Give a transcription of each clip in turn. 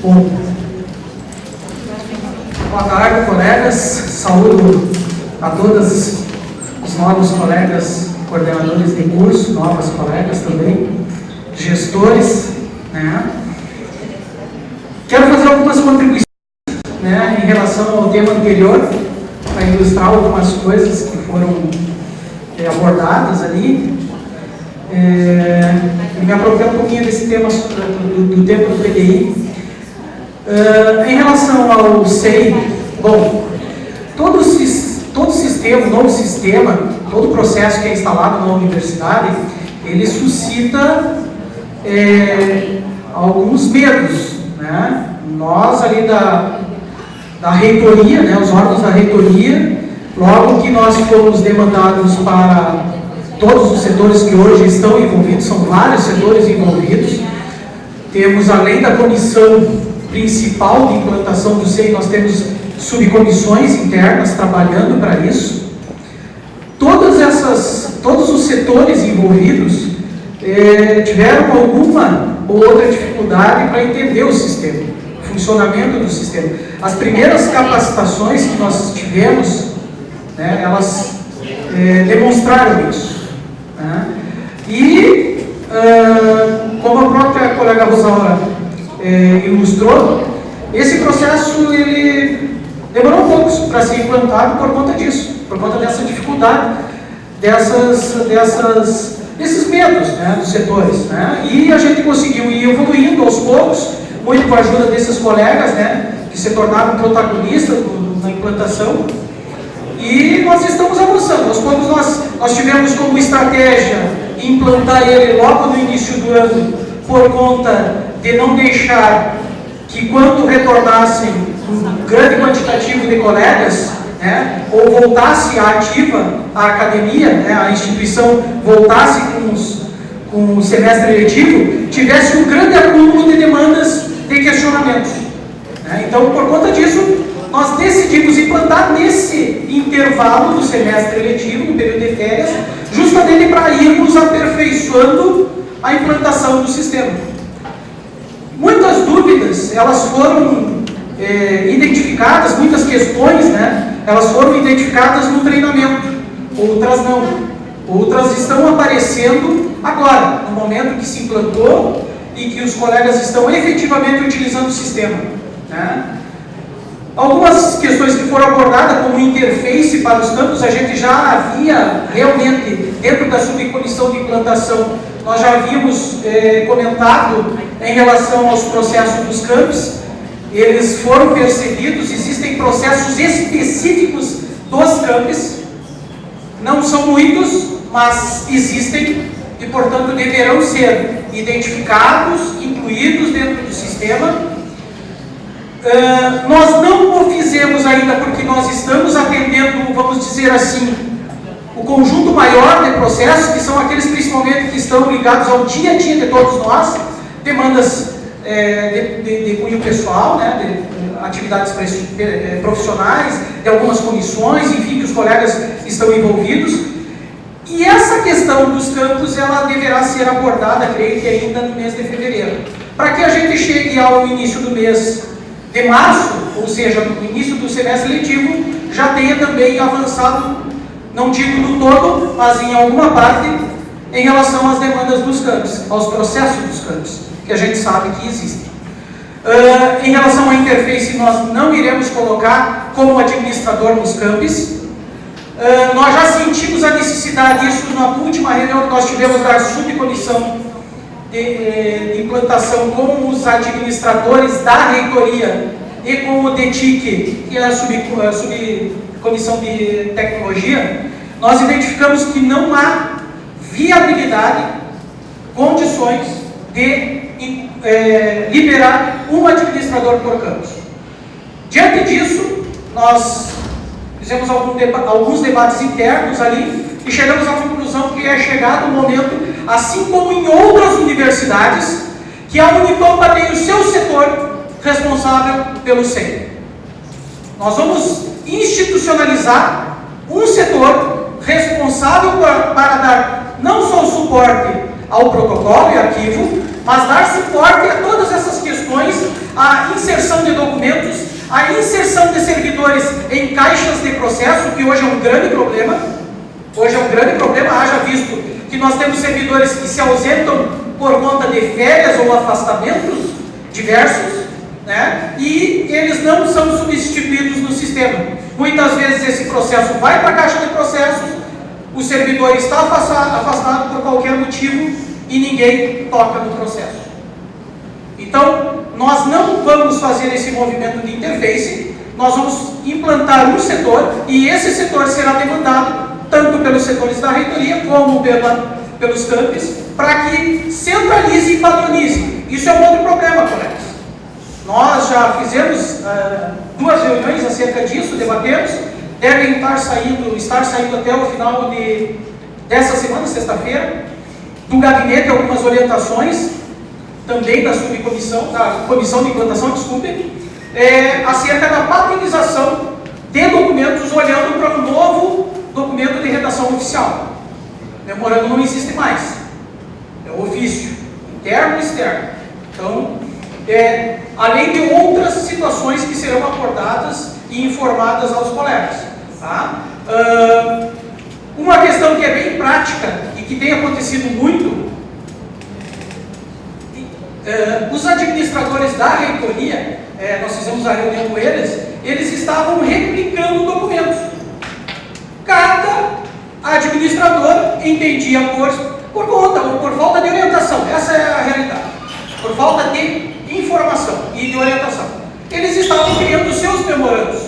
Bom, boa tarde, colegas. Saúdo a todos os novos colegas, coordenadores de curso, novas colegas também, gestores, né? Quero fazer algumas contribuições, né, em relação ao tema anterior, para ilustrar algumas coisas que foram abordadas ali. Me apropriar um pouquinho desse tema, do tempo do PDI. Em relação ao SEI, bom, todo sistema, novo sistema, todo processo que é instalado na universidade, ele suscita alguns medos, né? Nós ali da reitoria, né, os órgãos da reitoria, logo que nós fomos demandados para todos os setores que hoje estão envolvidos, são vários setores envolvidos, temos além da comissão principal de implantação do SEI, nós temos subcomissões internas trabalhando para isso. Todos os setores envolvidos tiveram alguma ou outra dificuldade para entender o sistema, o funcionamento do sistema. As primeiras capacitações que nós tivemos, né, elas demonstraram isso, né? E como a própria colega Rosaura ilustrou, esse processo ele demorou um pouco para ser implantado por conta disso, por conta dessa dificuldade, desses medos, né, dos setores, né? E a gente conseguiu ir evoluindo aos poucos, muito com a ajuda desses colegas, né, que se tornaram protagonistas na implantação, e nós estamos avançando. Aos poucos nós tivemos como estratégia implantar ele logo no início do ano, por conta de não deixar que quando retornassem um grande quantitativo de colegas, né, ou voltasse a ativa a academia, né, a instituição voltasse com o semestre letivo, tivesse um grande acúmulo de demandas de questionamentos, né? Então, por conta disso, nós decidimos implantar nesse intervalo do semestre letivo, no período de férias, justamente para irmos aperfeiçoando a implantação do sistema. Muitas dúvidas, elas foram identificadas, muitas questões, né, elas foram identificadas no treinamento, outras não. Outras estão aparecendo agora, no momento que se implantou e que os colegas estão efetivamente utilizando o sistema, né? Algumas questões que foram abordadas, como interface para os campos, a gente já havia realmente, dentro da subcomissão de implantação, nós já havíamos comentado em relação aos processos dos campos. Eles foram percebidos, existem processos específicos dos campos, não são muitos, mas existem e, portanto, deverão ser identificados, incluídos dentro do sistema. Nós não o fizemos ainda porque nós estamos atendendo, vamos dizer assim, o conjunto maior de processos, que são aqueles principalmente que estão ligados ao dia a dia de todos nós, demandas de cunho pessoal, né, de atividades profissionais, de algumas comissões, enfim, que os colegas estão envolvidos. E essa questão dos campos, ela deverá ser abordada, creio que ainda no mês de fevereiro, para que a gente chegue ao início do mês de março, ou seja, no início do semestre letivo, já tenha também avançado, não digo no todo, mas em alguma parte, em relação às demandas dos campos, aos processos dos campos, que a gente sabe que existem. Em relação à interface, nós não iremos colocar como administrador nos campos. Nós já sentimos a necessidade disso na última reunião que nós tivemos da subcomissão de implantação com os administradores da reitoria e com o DETIC, que é a subcomissão de tecnologia. Nós identificamos que não há viabilidade, condições de liberar um administrador por campus. Diante disso, nós fizemos alguns debates internos ali e chegamos à conclusão que é chegado o momento, assim como em outras universidades, que a Unipampa tem o seu setor responsável pelo SEI. Nós vamos institucionalizar um setor responsável para dar não só o suporte ao protocolo e arquivo, mas dar suporte a todas essas questões, a inserção de documentos, a inserção de servidores em caixas de processo, que hoje é um grande problema. Hoje é um grande problema, haja visto que nós temos servidores que se ausentam por conta de férias ou afastamentos diversos, né? E eles não são substituídos no sistema. Muitas vezes esse processo vai para a caixa de processos, o servidor está afastado por qualquer motivo e ninguém toca no processo. Então, nós não vamos fazer esse movimento de interface, nós vamos implantar um setor e esse setor será demandado tanto pelos setores da reitoria como pelos campos, para que centralize e padronize. Isso é um outro problema, colegas. Nós já fizemos 2 reuniões acerca disso, debatemos, devem estar saindo até o final dessa semana, sexta-feira, do gabinete algumas orientações, também da subcomissão, da comissão de implantação, acerca da padronização de documentos, olhando para um novo documento de redação oficial. Memorando não existe mais, é o ofício, interno e externo. Então, além de outras situações que serão abordadas e informadas aos colegas. Tá? Uma questão que é bem prática e que tem acontecido muito, os administradores da reitoria, nós fizemos a reunião com eles estavam replicando documentos. Cada administrador entendia por conta ou por falta de orientação, essa é a realidade, por falta de informação e de orientação. Eles estavam criando seus memorandos.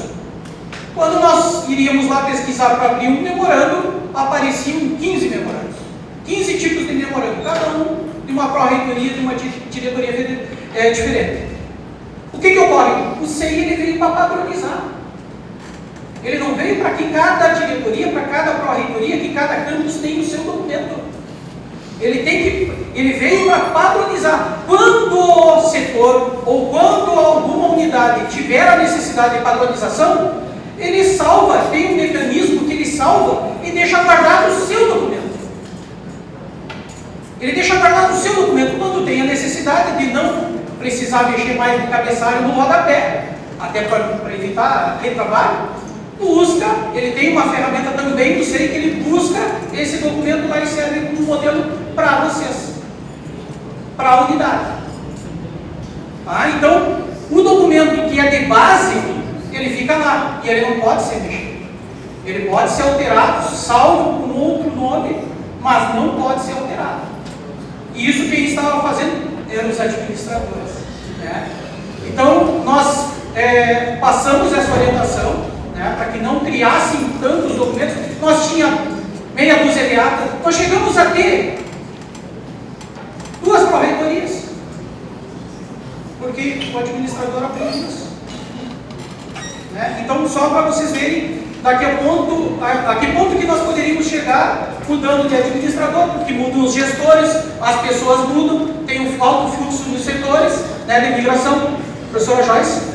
Quando nós iríamos lá pesquisar para abrir um memorando, apareciam 15 memorandos. 15 tipos de memorando, cada um de uma pró-reitoria, de uma diretoria diferente. O que ocorre? O CEI ele veio para padronizar. Ele não veio para que cada diretoria, para cada pró-reitoria, que cada campus tenha o seu documento. Ele veio para padronizar. Quando o setor ou quando alguma unidade tiver a necessidade de padronização, ele salva, tem um mecanismo que ele salva e deixa guardado o seu documento. Ele deixa guardado o seu documento quando tem a necessidade de não precisar mexer mais no cabeçalho no rodapé, até para evitar retrabalho. Busca, ele tem uma ferramenta também do SEI que ele busca esse documento lá e serve como modelo para vocês, para a unidade. Tá? Então, o documento que é de base, ele fica lá e ele não pode ser mexido. Ele pode ser alterado, salvo com outro nome, mas não pode ser alterado. E isso quem estava fazendo eram os administradores. Né? Então, nós passamos essa orientação, né, para que não criassem tantos documentos. Nós tínhamos meia dúzia de atas, nós chegamos a ter 2 pró-reitorias, porque o administrador aprende isso. Né? Então, só para vocês verem a que ponto que nós poderíamos chegar mudando de administrador, porque mudam os gestores, as pessoas mudam, tem um alto fluxo nos setores, né, de migração. Professora Joyce?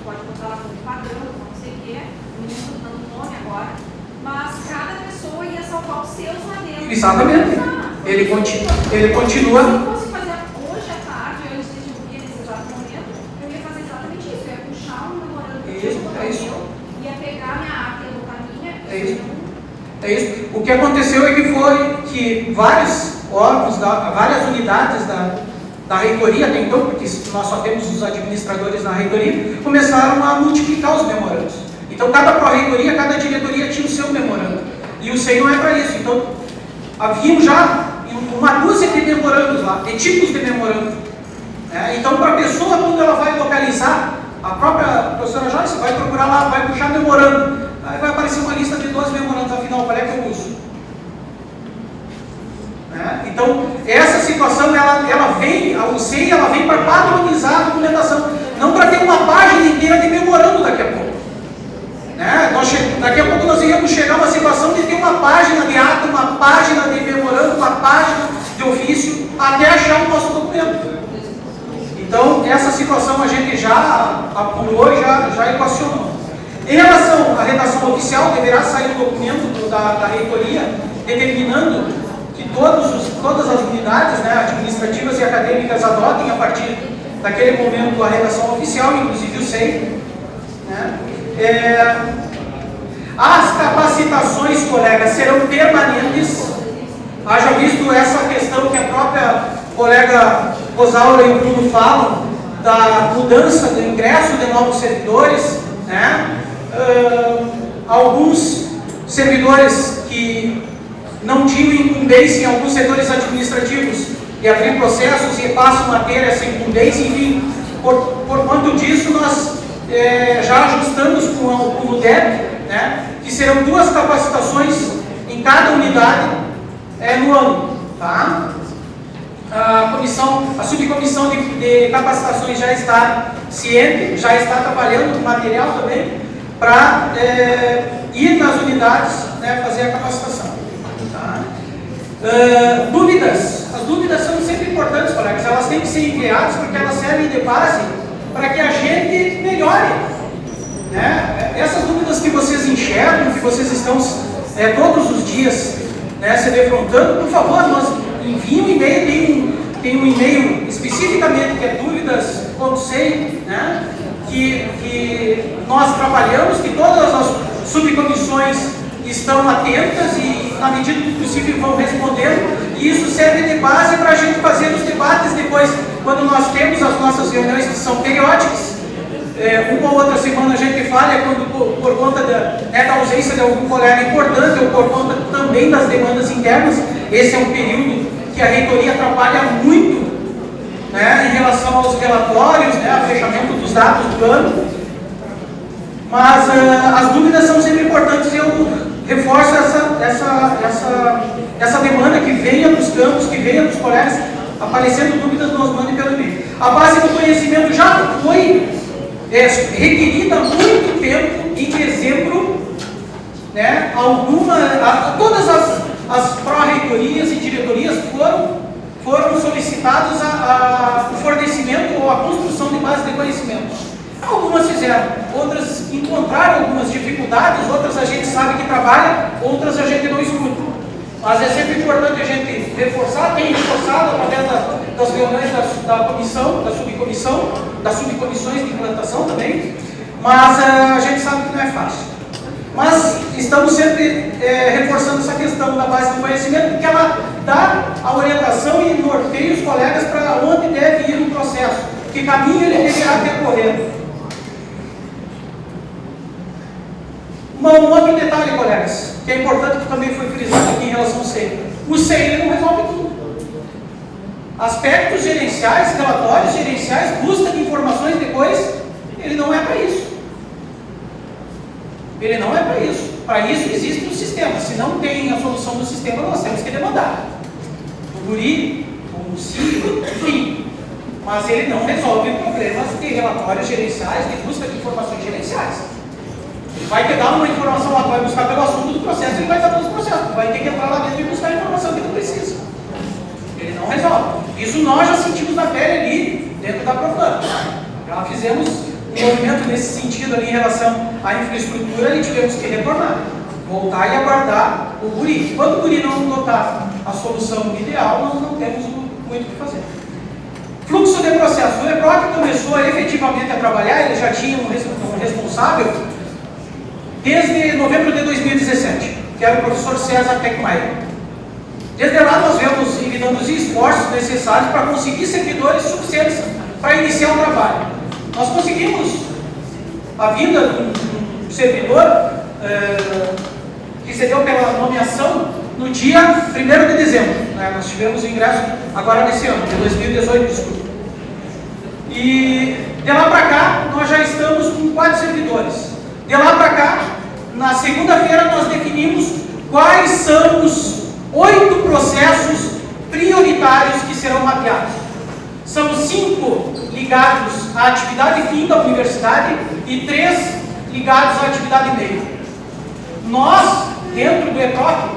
Pode botar lá como padrão, não sei o que, não estou dando nome agora, mas cada pessoa ia salvar os seus lá dentro. Exatamente. Ele continua. Se eu fosse fazer hoje à tarde, antes de divulgar nesse exato momento, eu ia fazer exatamente isso. Eu ia puxar um memorando ia pegar minha ata e botar minha. É isso. O que aconteceu é que vários órgãos, várias unidades da reitoria até então, porque nós só temos os administradores na reitoria, começaram a multiplicar os memorandos. Então, cada pró-reitoria, cada diretoria tinha o seu memorando. E o SEI não é para isso. Então, haviam já uma dúzia de memorandos lá, de tipos de memorando. Então, para a pessoa, quando ela vai localizar, a própria professora Joyce vai procurar lá, vai puxar memorando. Aí vai aparecer uma lista de 12 memorandos, afinal, qual é que eu uso? Então, essa situação, o SEI vem para padronizar a documentação, não para ter uma página inteira de memorando daqui a pouco. Daqui a pouco nós iríamos chegar a uma situação de ter uma página de ato, uma página de memorando, uma página de ofício, até achar o nosso apurou e já equacionou. Em relação à redação oficial, deverá sair um documento da reitoria determinando que todas as unidades, né, administrativas e acadêmicas adotem a partir daquele momento a redação oficial, inclusive o SEI. Né? As capacitações, colegas, serão permanentes. Haja visto essa questão que a própria colega Rosaura e o Bruno falam, da mudança do ingresso de novos servidores, né? Alguns servidores que não tinham incumbência em alguns setores administrativos e abrir processos e passam a ter essa incumbência, enfim, por quanto disso nós já ajustamos com o NUDEP, né, que serão 2 capacitações em cada unidade no ano, tá? A subcomissão de capacitações já está ciente, já está trabalhando com material também para ir nas unidades, né, fazer a capacitação. Tá? Dúvidas. As dúvidas são sempre importantes, colegas. Elas têm que ser enviadas porque elas servem de base para que a gente melhore. Né? Essas dúvidas que vocês enxergam, que vocês estão todos os dias, né, se defrontando, por favor, nós enviem um e-mail, tem um e-mail especificamente que é dúvidas.sei, né, que nós trabalhamos, que todas as subcomissões estão atentas e, na medida do possível, vão respondendo, e isso serve de base para a gente fazer os debates depois, quando nós temos as nossas reuniões que são periódicas. Uma ou outra semana a gente falha quando, por conta da ausência de algum colega importante ou por conta também das demandas internas. Esse é um período que a reitoria trabalha muito, né, em relação aos relatórios, né, a fechamento dos dados do ano. Mas as dúvidas são sempre importantes e eu reforço essa demanda que venha dos campos, que venha dos colegas, aparecendo dúvidas, nos mandem pelo e-mail. A base do conhecimento já foi requerida há muito tempo, em dezembro, né, todas as pró-reitorias e diretorias foram solicitados o fornecimento ou a construção de base de conhecimento. Algumas fizeram, outras encontraram algumas dificuldades, outras a gente sabe que trabalha, outras a gente não escuta. Mas é sempre importante a gente reforçar, tem reforçado através das reuniões da comissão, da subcomissão, das subcomissões de implantação também, mas a gente sabe que não é fácil. Mas estamos sempre reforçando essa questão da base do conhecimento, porque ela dá a orientação e norteia os colegas para onde deve ir o processo, que caminho ele deverá percorrer. Um outro detalhe, colegas, que é importante, que também foi frisado aqui em relação ao SEI. O SEI ele não resolve tudo. Aspectos gerenciais, relatórios gerenciais, busca de informações depois, ele não é para isso. Ele não é para isso. Para isso existe um sistema. Se não tem a solução do sistema, nós temos que demandar. O guri, o CIO, enfim. Mas ele não resolve problemas de relatórios gerenciais, de busca de informações gerenciais. Ele vai pegar uma informação lá, vai buscar pelo assunto do processo, ele vai saber os processos, vai ter que entrar lá dentro e buscar a informação que ele precisa. Ele não resolve. Isso nós já sentimos na pele ali, dentro da Profan. Já fizemos um movimento nesse sentido ali em relação à infraestrutura e tivemos que retornar. Voltar e aguardar o guri. Quando o guri não notar a solução ideal, nós não temos muito o que fazer. Fluxo de processo. O EPROC começou efetivamente a trabalhar, ele já tinha um responsável desde novembro de 2017, que era o professor César Peckmeier. Desde lá nós vemos envidando os esforços necessários para conseguir servidores suficientes para iniciar o trabalho. Nós conseguimos a vinda de um servidor que se deu pela nomeação no dia 1º de dezembro. Né? Nós tivemos o ingresso agora nesse ano, de 2018, desculpa. E de lá para cá, nós já estamos com 4 servidores. De lá para cá, na segunda-feira, nós definimos quais são os 8 processos prioritários que serão mapeados. São 5 ligados à atividade fim da universidade e 3 ligados à atividade meio. Nós, dentro do EPROC,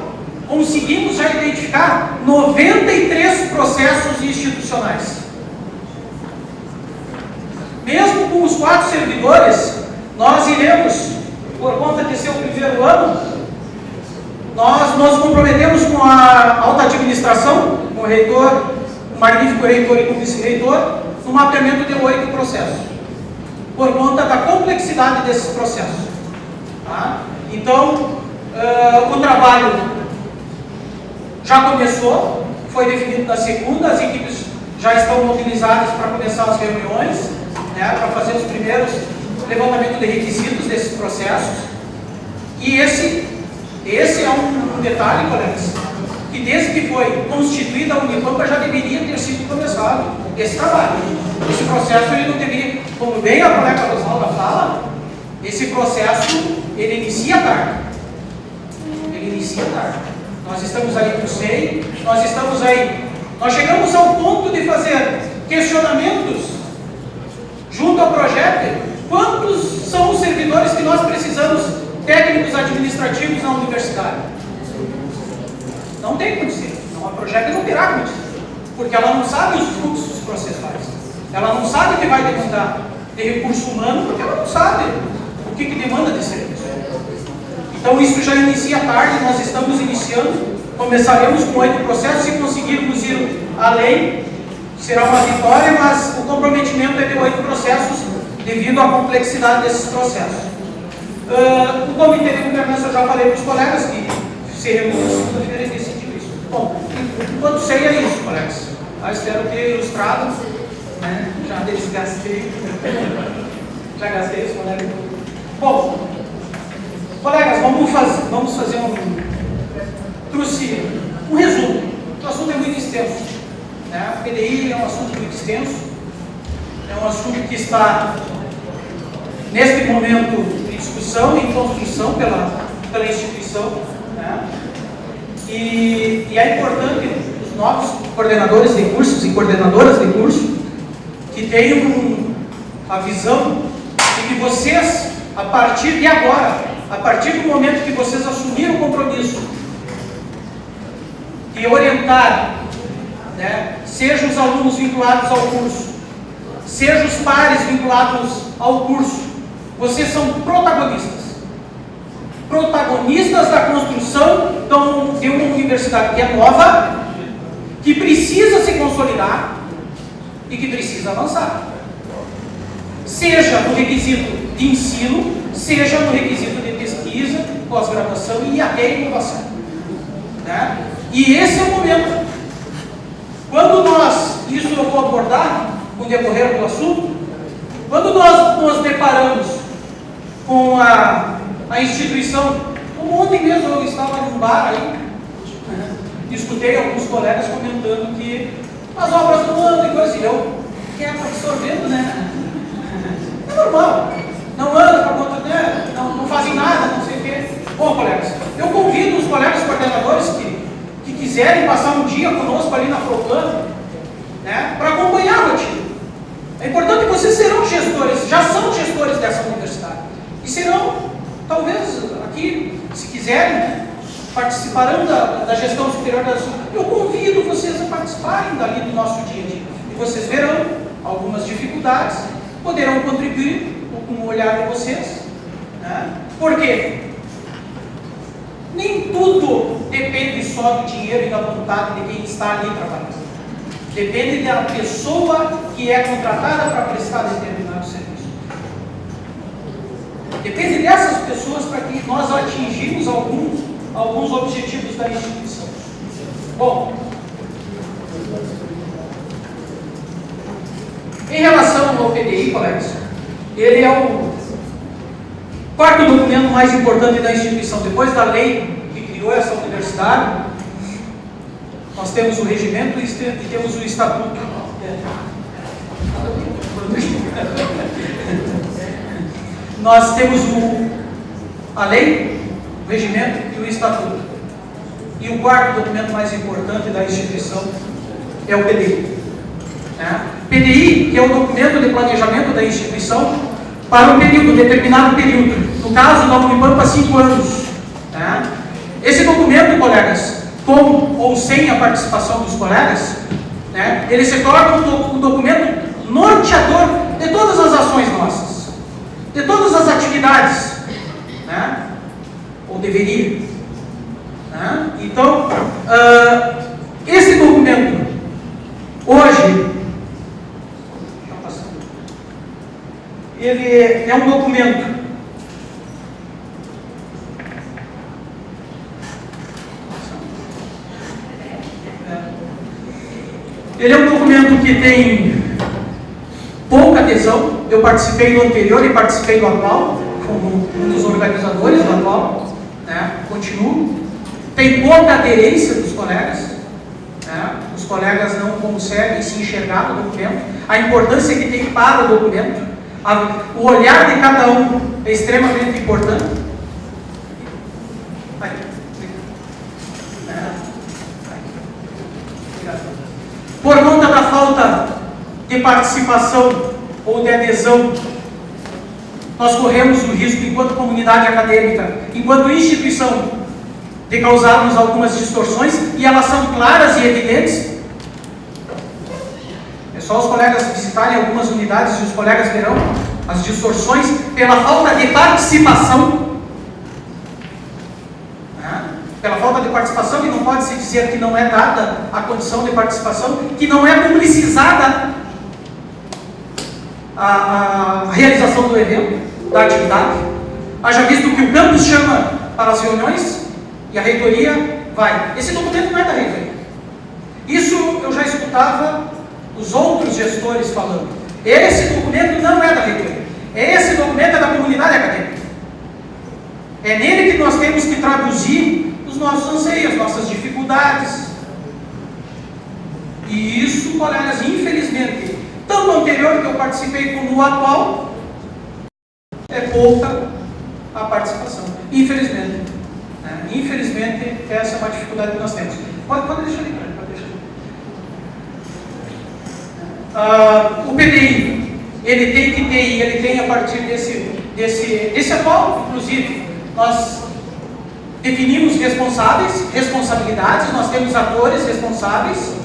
conseguimos já identificar 93 processos institucionais. mesmo com os 4 servidores, nós iremos, por conta de ser o primeiro ano, nós nos comprometemos com a alta administração, com o reitor, o magnífico reitor e com o vice-reitor, no mapeamento de 8 processos, por conta da complexidade desses processos. Tá? Então, o trabalho já começou, foi definido na segunda, as equipes já estão mobilizadas para começar as reuniões, né, para fazer os primeiros levantamentos de requisitos desses processos. E esse é um detalhe, colegas, que desde que foi constituída a Unipampa já deveria ter sido começado esse trabalho. Esse processo ele não deveria, como bem a colega Rosalba fala, esse processo ele inicia tarde. Ele inicia tarde. Nós estamos aí com o SEI, nós chegamos ao ponto de fazer questionamentos junto ao projeto. Quantos são os servidores que nós precisamos, técnicos administrativos na universidade? Não tem condição. A projeto não terá condição, porque ela não sabe os fluxos processuais. Ela não sabe o que vai demandar de recurso humano, porque ela não sabe o que demanda de serviço. Então isso já inicia tarde, nós estamos iniciando, começaremos com 8 processos, se conseguirmos ir além, será uma vitória, mas o comprometimento é de 8 processos, devido à complexidade desses processos. O comitê de governança, eu já falei para os colegas que se reuniu na segunda-feira e decidiu isso. Bom, enquanto sei é isso, colegas. Espero ter ilustrado, né? Já desgastei, já gastei os colegas. Bom, colegas, vamos fazer trouxe um resumo. O assunto é muito extenso, né? O PDI é um assunto muito extenso, é um assunto que está neste momento de discussão e construção pela instituição, né? E é importante os novos coordenadores de cursos e coordenadoras de curso que tenham a visão de que vocês, a partir de agora, a partir do momento que vocês assumiram o compromisso de orientar, né, seja os alunos vinculados ao curso, seja os pares vinculados ao curso, vocês são protagonistas da construção de uma universidade que é nova, que precisa se consolidar e que precisa avançar, seja no requisito de ensino, seja no requisito de pesquisa, pós-graduação e até inovação, né? E esse é o momento. Quando isso eu vou abordar com o decorrer do assunto, quando nós nos deparamos com a instituição, como ontem mesmo eu estava num bar aí, né, escutei alguns colegas comentando que as obras não andam e coisa, e eu quero absorvendo, né? É normal, não anda para conta, né? Não fazem nada, não sei o quê. Bom, colegas, eu convido os colegas coordenadores que quiserem passar um dia conosco ali na Procam, né, para acompanhar a rotina. É importante que vocês serão gestores, já são gestores dessa universidade. E serão, talvez, aqui, se quiserem, né, participarão da gestão superior da SUC. Eu convido vocês a participarem dali do nosso dia a dia. E vocês verão algumas dificuldades, poderão contribuir com o olhar de vocês. Né? Por quê? Nem tudo depende só do dinheiro e da vontade de quem está ali trabalhando. Depende da pessoa que é contratada para prestar determinado serviço. Depende dessas pessoas para que nós atingimos alguns objetivos da instituição. Bom, em relação ao PDI, colegas, ele é o quarto documento mais importante da instituição. Depois da lei que criou essa universidade, nós temos o regimento e temos o estatuto. Nós temos a lei, o regimento e o estatuto. E o quarto documento mais importante da instituição é o PDI. PDI, que é o documento de planejamento da instituição para um período, determinado período. No caso da Unipampa, 5 anos. Esse documento, colegas, com ou sem a participação dos colegas, ele se torna um documento norteador de todas as ações nossas, de todas as atividades, né? Ou deveria. Né? Então, esse documento, hoje, ele é um documento que tem pouca adesão. Eu participei do anterior e participei do atual, como um dos organizadores do atual, né? Continuo. Tem pouca aderência dos colegas, né? Os colegas não conseguem se enxergar no documento, a importância que tem para o documento, o olhar de cada um é extremamente importante. Por conta da falta de participação ou de adesão, nós corremos o risco, enquanto comunidade acadêmica, enquanto instituição, de causarmos algumas distorções, e elas são claras e evidentes. É só os colegas visitarem algumas unidades e os colegas verão as distorções pela falta de participação. Pela falta de participação, e não pode se dizer que não é dada a condição de participação, que não é publicizada a realização do evento, da atividade. Haja visto que o campus chama para as reuniões e a reitoria vai. Esse documento não é da reitoria. Isso eu já escutava os outros gestores falando. Esse documento não é da reitoria. Esse documento é da comunidade acadêmica. É nele que nós temos que traduzir os nossos anseios, as nossas dificuldades. E isso, colegas, infelizmente, tanto no anterior que eu participei como no atual, é pouca a participação. Infelizmente. Infelizmente, essa é uma dificuldade que nós temos. Pode deixar ali, pode deixar ali. O PDI, ele tem que ter, e ele tem a partir desse atual, inclusive, nós definimos responsabilidades, nós temos atores responsáveis,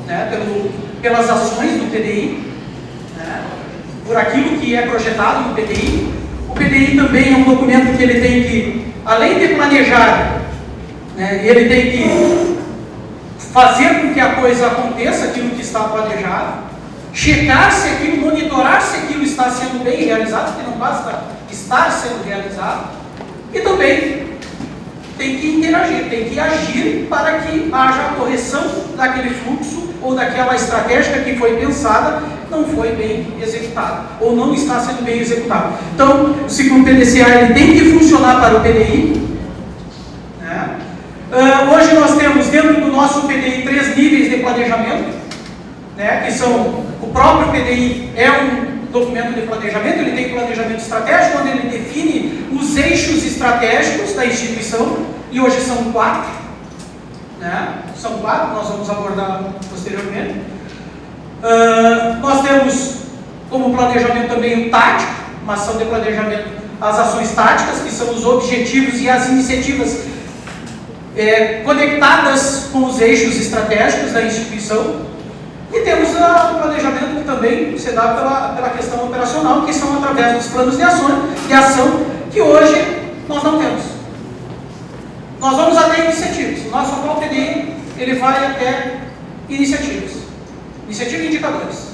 né, pelas ações do PDI, né, por aquilo que é projetado no PDI. O PDI também é um documento que ele tem que, além de planejar, né, ele tem que fazer com que a coisa aconteça, aquilo que está planejado, checar se aquilo, monitorar se aquilo está sendo bem realizado, porque não basta estar sendo realizado, e também tem que interagir, tem que agir para que haja a correção daquele fluxo ou daquela estratégia que foi pensada, não foi bem executada, ou não está sendo bem executada. Então, o ciclo PDCA ele tem que funcionar para o PDI. Né? Hoje nós temos dentro do nosso PDI 3 níveis de planejamento, né, que são, o próprio PDI é um documento de planejamento, ele tem planejamento estratégico, onde ele define os eixos estratégicos da instituição, e hoje são 4, né? São 4, nós vamos abordar posteriormente. Nós temos como planejamento também o tático, uma ação de planejamento, as ações táticas, que são os objetivos e as iniciativas conectadas com os eixos estratégicos da instituição. E temos o planejamento que também se dá pela questão operacional, que são através dos planos de ação, que hoje nós não temos. Nós vamos até iniciativas. O nosso atual PDI, ele vai até iniciativas. Iniciativa e indicadores.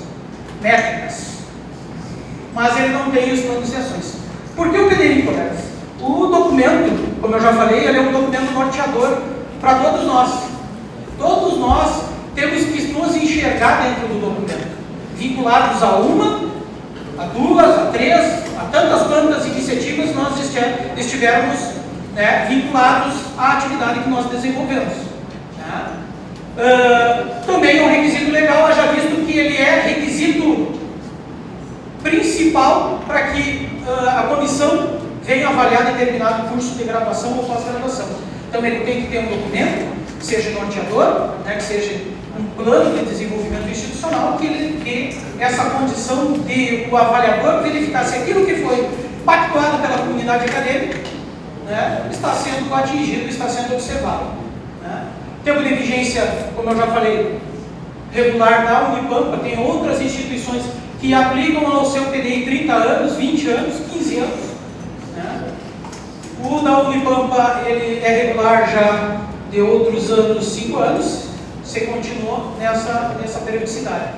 Métricas. Mas ele não tem os planos de ações. Por que o PDI, colegas? O documento, como eu já falei, ele é um documento norteador para todos nós. Todos nós temos que nos enxergar dentro do documento, vinculados a uma, a duas, a três, a tantas iniciativas nós estivermos, né, vinculados à atividade que nós desenvolvemos. Né? Também é um requisito legal, haja visto que ele é requisito principal para que a comissão venha avaliar determinado curso de graduação ou pós-graduação. Então ele tem que ter um documento que seja norteador, né, que seja um plano de desenvolvimento institucional, que ele dê essa condição de o avaliador verificar se aquilo que foi pactuado pela comunidade acadêmica, né, está sendo atingido, está sendo observado. Né. Tempo de vigência, como eu já falei, regular da Unipampa, tem outras instituições que aplicam ao seu PDI 30 anos, 20 anos, 15 anos. Né? O da Unipampa, ele é regular já de outros anos, 5 anos, você continuou nessa periodicidade.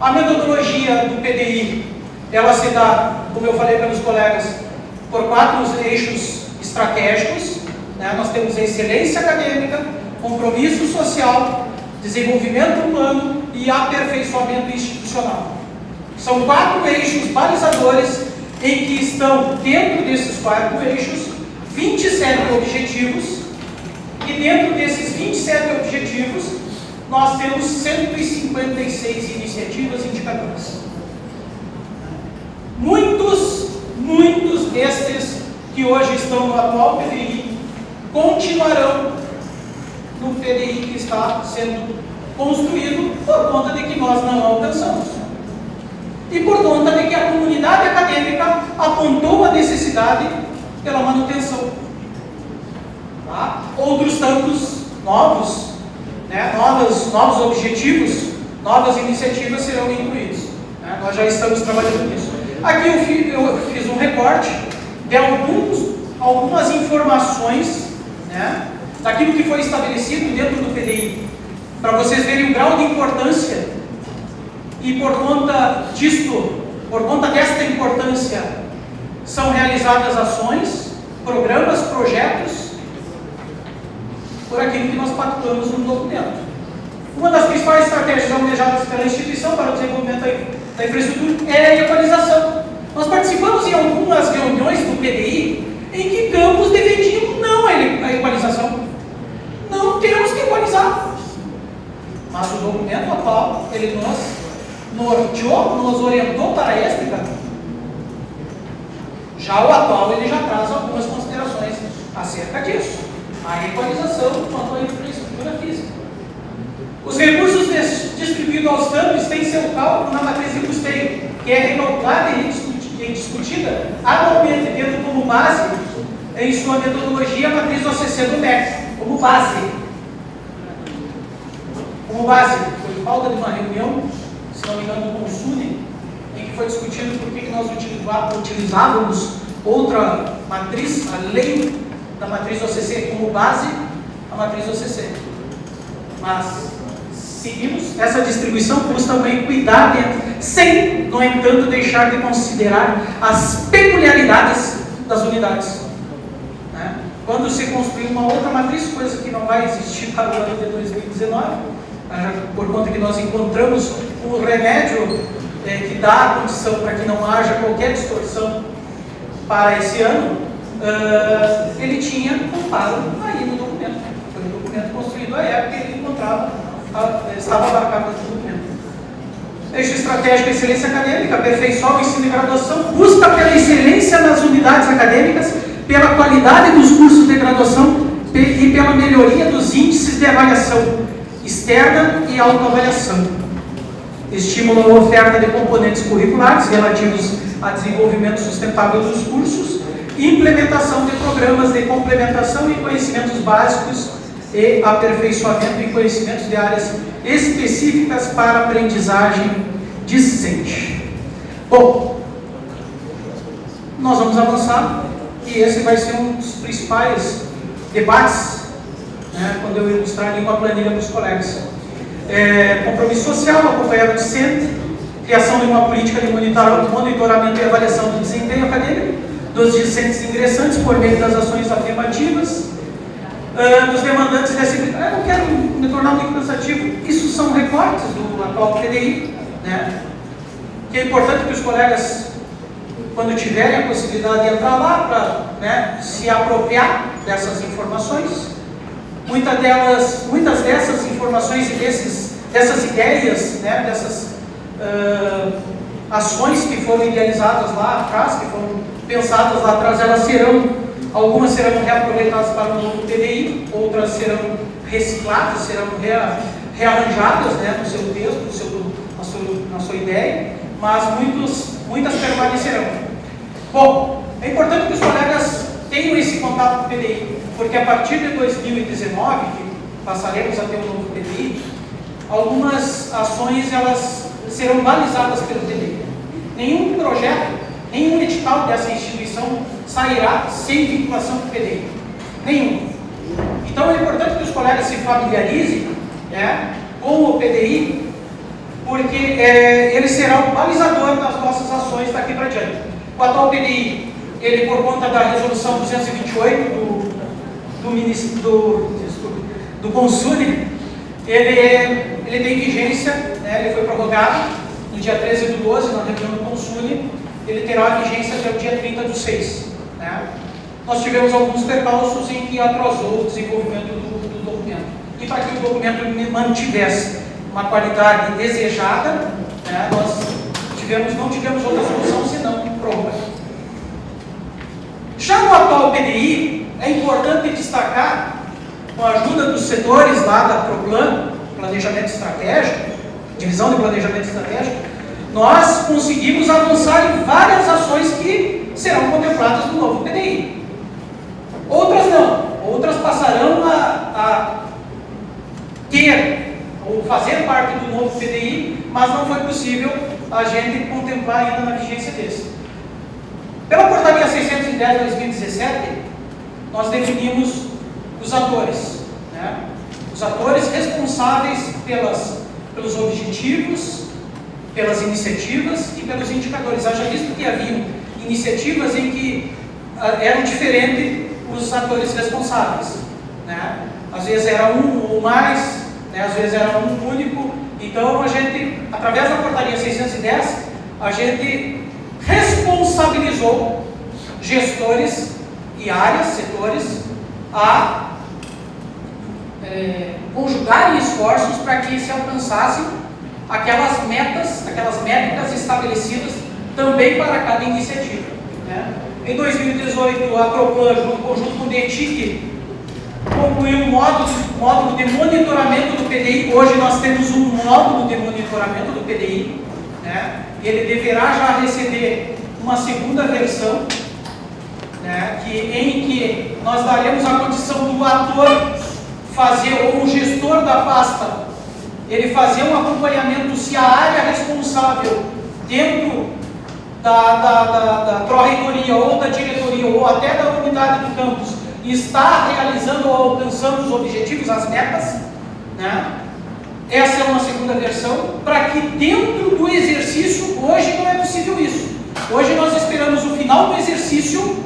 A metodologia do PDI, ela se dá, como eu falei para os colegas, por 4 eixos estratégicos. Né? Nós temos a excelência acadêmica, compromisso social, desenvolvimento humano e aperfeiçoamento institucional. São 4 eixos balizadores em que estão, dentro desses 4 eixos, 27 objetivos, e dentro desses 27 objetivos, nós temos 156 iniciativas e indicadores. Muitos destes que hoje estão no atual PDI continuarão no PDI que está sendo construído por conta de que nós não alcançamos. E por conta de que a comunidade acadêmica apontou a necessidade pela manutenção. Tá? Outros tantos novos, né, novos objetivos, novas iniciativas serão incluídos. Né? Nós já estamos trabalhando nisso. Aqui eu fiz um recorte de algumas informações, né, daquilo que foi estabelecido dentro do PDI, para vocês verem o grau de importância. E por conta desta importância, são realizadas ações, programas, projetos, por aquilo que nós pactuamos no documento. Uma das principais estratégias almejadas pela instituição para o desenvolvimento da infraestrutura é a equalização. Nós participamos em algumas reuniões do PDI em que campos defendiam não a equalização. Não temos que equalizar. Mas o documento atual, ele nos norteou, nos orientou para esta caminho. Já o atual, ele já traz algumas considerações acerca disso. A equalização quanto à infraestrutura física. Os recursos distribuídos aos campos têm seu cálculo na matriz de custeio, que é recalculada e discutida anualmente, tendo como base, em sua metodologia, a matriz OCC do MEC, como base. Foi falta de uma reunião, se não me engano, com o SUNE, em que foi discutido por que nós utilizávamos outra matriz, a lei da matriz OCC, como base a matriz OCC. Mas seguimos essa distribuição custa uma equidade, sem, no entanto, deixar de considerar as peculiaridades das unidades. Né? Quando se construir uma outra matriz, coisa que não vai existir para o ano de 2019, por conta que nós encontramos o remédio que dá a condição para que não haja qualquer distorção para esse ano, ele tinha amparo aí no documento. Foi um documento construído à época e ele estava abarcado no documento. Eixo estratégico excelência acadêmica, aperfeiçoar o ensino e graduação, busca pela excelência nas unidades acadêmicas, pela qualidade dos cursos de graduação e pela melhoria dos índices de avaliação externa e autoavaliação. Estimula a oferta de componentes curriculares relativos a desenvolvimento sustentável dos cursos, implementação de programas de complementação e conhecimentos básicos e aperfeiçoamento em conhecimentos de áreas específicas para aprendizagem discente. Bom, nós vamos avançar e esse vai ser um dos principais debates, né, quando eu ilustrar ali com a planilha para os colegas. Compromisso social, acompanhado docente, criação de uma política de monitoramento e avaliação do desempenho acadêmico dos discentes ingressantes por meio das ações afirmativas, dos demandantes dessa... Eu não quero me tornar muito cansativo, isso são recortes do atual PDI, né? Que é importante que os colegas, quando tiverem a possibilidade de entrar lá para, né, se apropriar dessas informações. Muitas dessas informações e dessas ideias, né, dessas ações que foram idealizadas lá atrás, que foram pensadas lá atrás, algumas serão reaproveitadas para o novo PDI, outras serão recicladas, serão rearranjadas, né, no seu texto, na sua ideia, mas muitas permanecerão. Bom, é importante que os colegas tenham esse contato com o PDI, porque a partir de 2019, que passaremos a ter um novo PDI, algumas ações elas serão balizadas pelo PDI. Nenhum projeto, nenhum edital dessa instituição sairá sem vinculação com o PDI. Nenhum. Então é importante que os colegas se familiarizem, né, com o PDI, porque ele será o balizador das nossas ações daqui para diante. O atual PDI, ele, por conta da resolução 228 do Consune, ele tem vigência, né, ele foi prorrogado no dia 13/12, na reunião do Consune, ele terá vigência até o dia 30/6. Né? Nós tivemos alguns percalços em que atrasou o desenvolvimento do documento. E para que o documento mantivesse uma qualidade desejada, né, nós não tivemos outra solução senão prorrogar. Já no atual PDI, é importante destacar, com a ajuda dos setores lá da PROPLAN, Planejamento Estratégico, Divisão de Planejamento Estratégico, nós conseguimos avançar em várias ações que serão contempladas no novo PDI. Outras não, outras passarão a ter ou fazer parte do novo PDI, mas não foi possível a gente contemplar ainda na vigência desse. Pela Portaria 610/2017, nós definimos os atores, né? Os atores responsáveis pelos objetivos, pelas iniciativas e pelos indicadores. Haja visto que havia iniciativas em que eram diferentes os atores responsáveis, né? Às vezes era um ou mais, né? Às vezes era um único. Então a gente, através da Portaria 610, a gente responsabilizou gestores e áreas, setores, a conjugarem esforços para que se alcançassem aquelas métricas estabelecidas também para cada iniciativa. Né? Em 2018, a PROPLAN, junto com o DETIC, concluiu um módulo de monitoramento do PDI. Hoje nós temos um módulo de monitoramento do PDI. Né? Ele deverá já receber uma segunda versão, né? Em que nós daremos a condição do ator fazer, ou o gestor da pasta, ele fazer um acompanhamento se a área responsável dentro da pró-reitoria ou da diretoria ou até da unidade do campus está realizando ou alcançando os objetivos, as metas, né? Essa é uma segunda versão, para que dentro do exercício, hoje não é possível isso. Hoje nós esperamos o final do exercício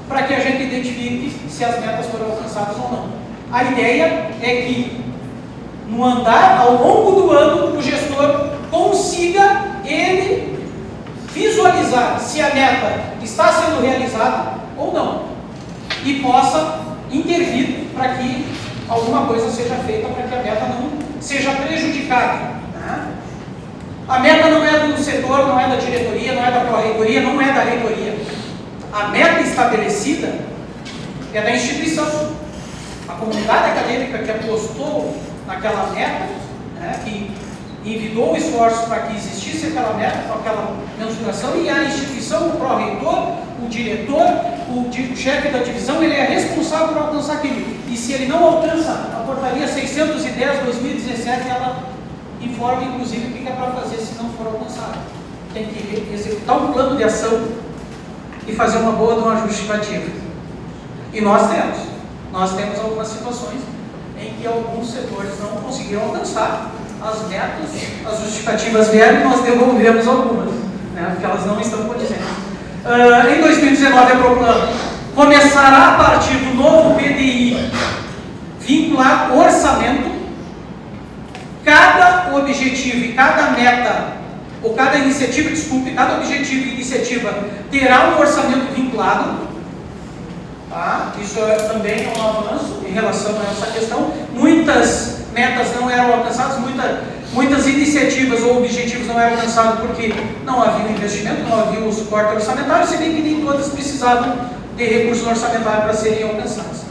para que a gente identifique se as metas foram alcançadas ou não. A ideia é que no andar, ao longo do ano, o gestor consiga ele visualizar se a meta está sendo realizada ou não e possa intervir para que alguma coisa seja feita para que a meta não seja prejudicada. Né? A meta não é do setor, não é da diretoria, não é da pró-reitoria, não é da reitoria. A meta estabelecida é da instituição. A comunidade acadêmica que apostou naquela meta, né, que envidou esforços para que existisse aquela meta, com aquela mensuração, e a instituição, o pró-reitor, o diretor, o chefe da divisão, ele é responsável por alcançar aquilo. E se ele não alcança, a Portaria 610/2017, ela informa, inclusive, o que é para fazer se não for alcançado. Tem que executar um plano de ação e fazer uma boa de uma justificativa. E nós temos algumas situações em que alguns setores não conseguiram alcançar as metas, as justificativas vieram e nós devolvemos algumas, né, porque elas não estão condizentes. Em 2019, a PROPLAN começará a partir do novo PDI vincular orçamento. Cada objetivo e cada meta, ou cada objetivo e iniciativa terá um orçamento vinculado. Tá? Isso também é um avanço em relação a essa questão. Muitas metas não eram alcançadas, muitas iniciativas ou objetivos não eram alcançados porque não havia investimento, não havia o suporte orçamentário, se bem que nem todas precisavam de recursos orçamentários para serem alcançadas.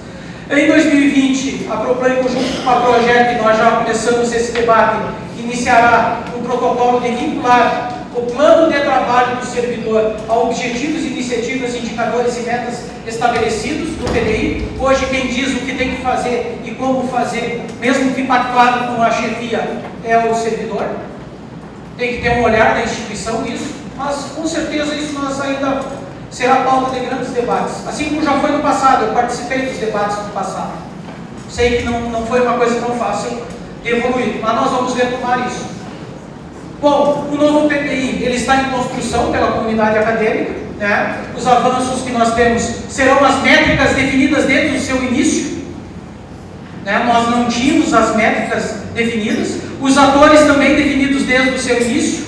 Em 2020, a PROPLAN, em conjunto com a Projeto, nós já começamos esse debate, iniciará um protocolo de vincular o plano de trabalho do servidor a objetivos, iniciativas, indicadores e metas estabelecidos do PDI. Hoje quem diz o que tem que fazer e como fazer, mesmo que pactuado com a chefia, é o servidor. Tem que ter um olhar da instituição nisso. mas com certeza isso nós ainda será pauta de grandes debates. Assim como já foi no passado, eu participei dos debates do passado. Sei que não foi uma coisa tão fácil de evoluir, mas nós vamos retomar isso. Bom, o novo PPI, ele está em construção pela comunidade acadêmica, né? Os avanços que nós temos serão as métricas definidas desde o seu início, né? Nós não tínhamos as métricas definidas, os atores também definidos desde o seu início,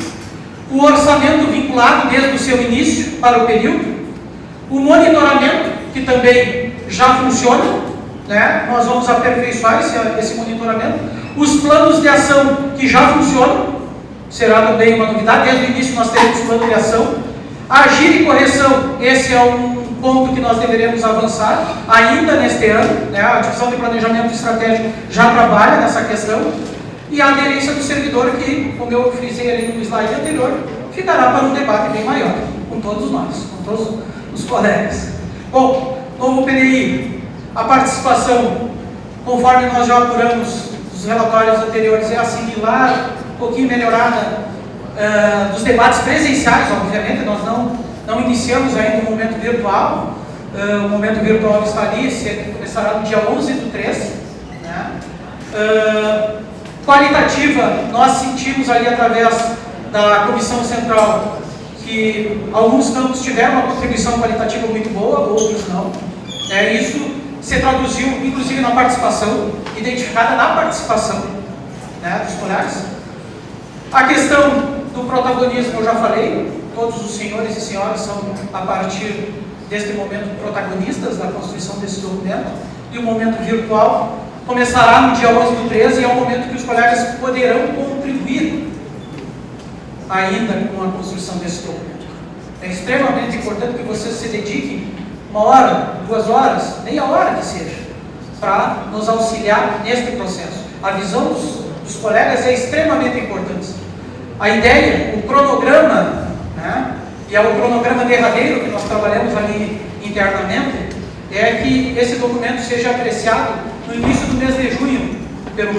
o orçamento vinculado desde o seu início para o período, o monitoramento, que também já funciona, né? Nós vamos aperfeiçoar esse monitoramento, os planos de ação que já funcionam, será também uma novidade. Desde o início nós teremos plano de ação. Agir e correção, esse é um ponto que nós deveremos avançar ainda neste ano, né? A divisão de planejamento estratégico já trabalha nessa questão. E a aderência do servidor, que, como eu frisei ali no slide anterior, ficará para um debate bem maior, com todos nós, com todos os colegas. Bom, novo PDI, a participação, conforme nós já apuramos os relatórios anteriores, é similar, um pouquinho melhorada dos debates presenciais, obviamente. Nós não iniciamos ainda o momento virtual. O momento virtual está ali, começará no dia 11/3. Né? Qualitativa, nós sentimos ali através da Comissão Central que alguns campos tiveram uma contribuição qualitativa muito boa, outros não. Isso se traduziu, inclusive, na participação, identificada na participação, né, dos colegas. A questão do protagonismo, eu já falei, todos os senhores e senhoras são, a partir deste momento, protagonistas da construção desse documento, e o momento virtual começará no dia 11/13, e é o momento que os colegas poderão contribuir ainda com a construção desse documento. É extremamente importante que vocês se dediquem 1 hora, 2 horas, meia hora que seja, para nos auxiliar neste processo. A visão dos colegas é extremamente importante. A ideia, o cronograma, né, e é o cronograma derradeiro que nós trabalhamos ali internamente, é que esse documento seja apreciado no início do mês de junho pelo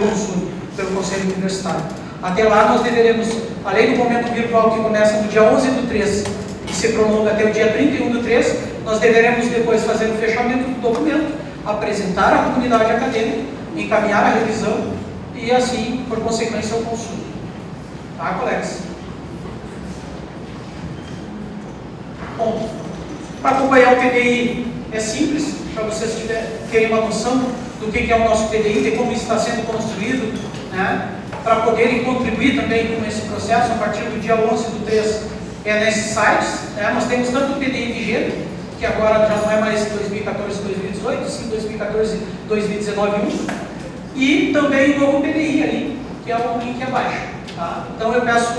Conselho Universitário. Até lá nós deveremos, além do momento virtual que começa no dia 11/3 e se prolonga até o dia 31/3, nós deveremos depois fazer o fechamento do documento, apresentar à comunidade acadêmica, encaminhar a revisão e assim, por consequência, o consumo. Tá, colegas? Bom, para acompanhar o PDI é simples, para vocês terem uma noção do que é o nosso PDI, de como está sendo construído, né? Para poderem contribuir também com esse processo, a partir do dia 11/3 é nesses sites, né? Nós temos tanto o PDI vigente, que agora já não é mais 2014-2018, sim 2014-2019-1, e também o novo PDI ali, que é o link abaixo. Tá? Então eu peço,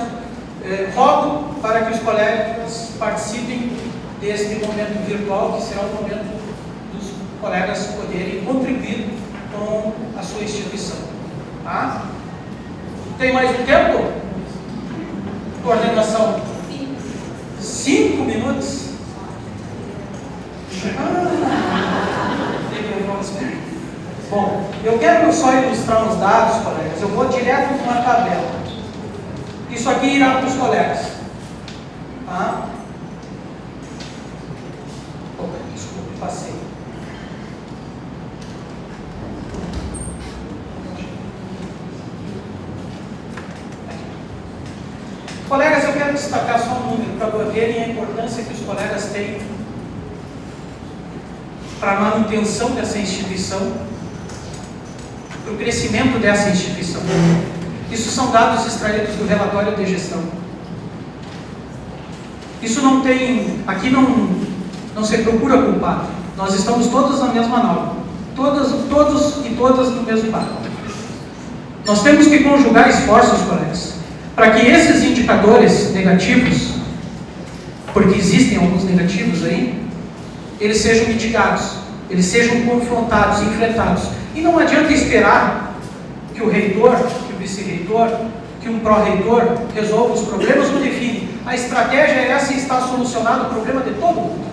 rogo para que os colegas participem deste momento virtual, que será o momento dos colegas poderem contribuir com a sua instituição. Tá? Tem mais um tempo? Coordenação? 5 minutos? Bom, eu quero só ilustrar os dados, colegas. Eu vou direto numa tabela. Isso aqui irá para os colegas. Tá? Opa, desculpe, passei. Colegas, eu quero destacar só um número para verem a importância que os colegas têm para a manutenção dessa instituição, para o crescimento dessa instituição. Isso são dados extraídos do relatório de gestão. Isso não tem, aqui não se procura culpado. Nós estamos todos na mesma nau, todos e todas no mesmo barco. Nós temos que conjugar esforços, colegas, para que esses indicadores negativos, porque existem alguns negativos aí, eles sejam mitigados, eles sejam confrontados, enfrentados. E não adianta esperar que o reitor, que o vice-reitor, que um pró-reitor resolva os problemas ou define. A estratégia é essa e está solucionado o problema de todo mundo.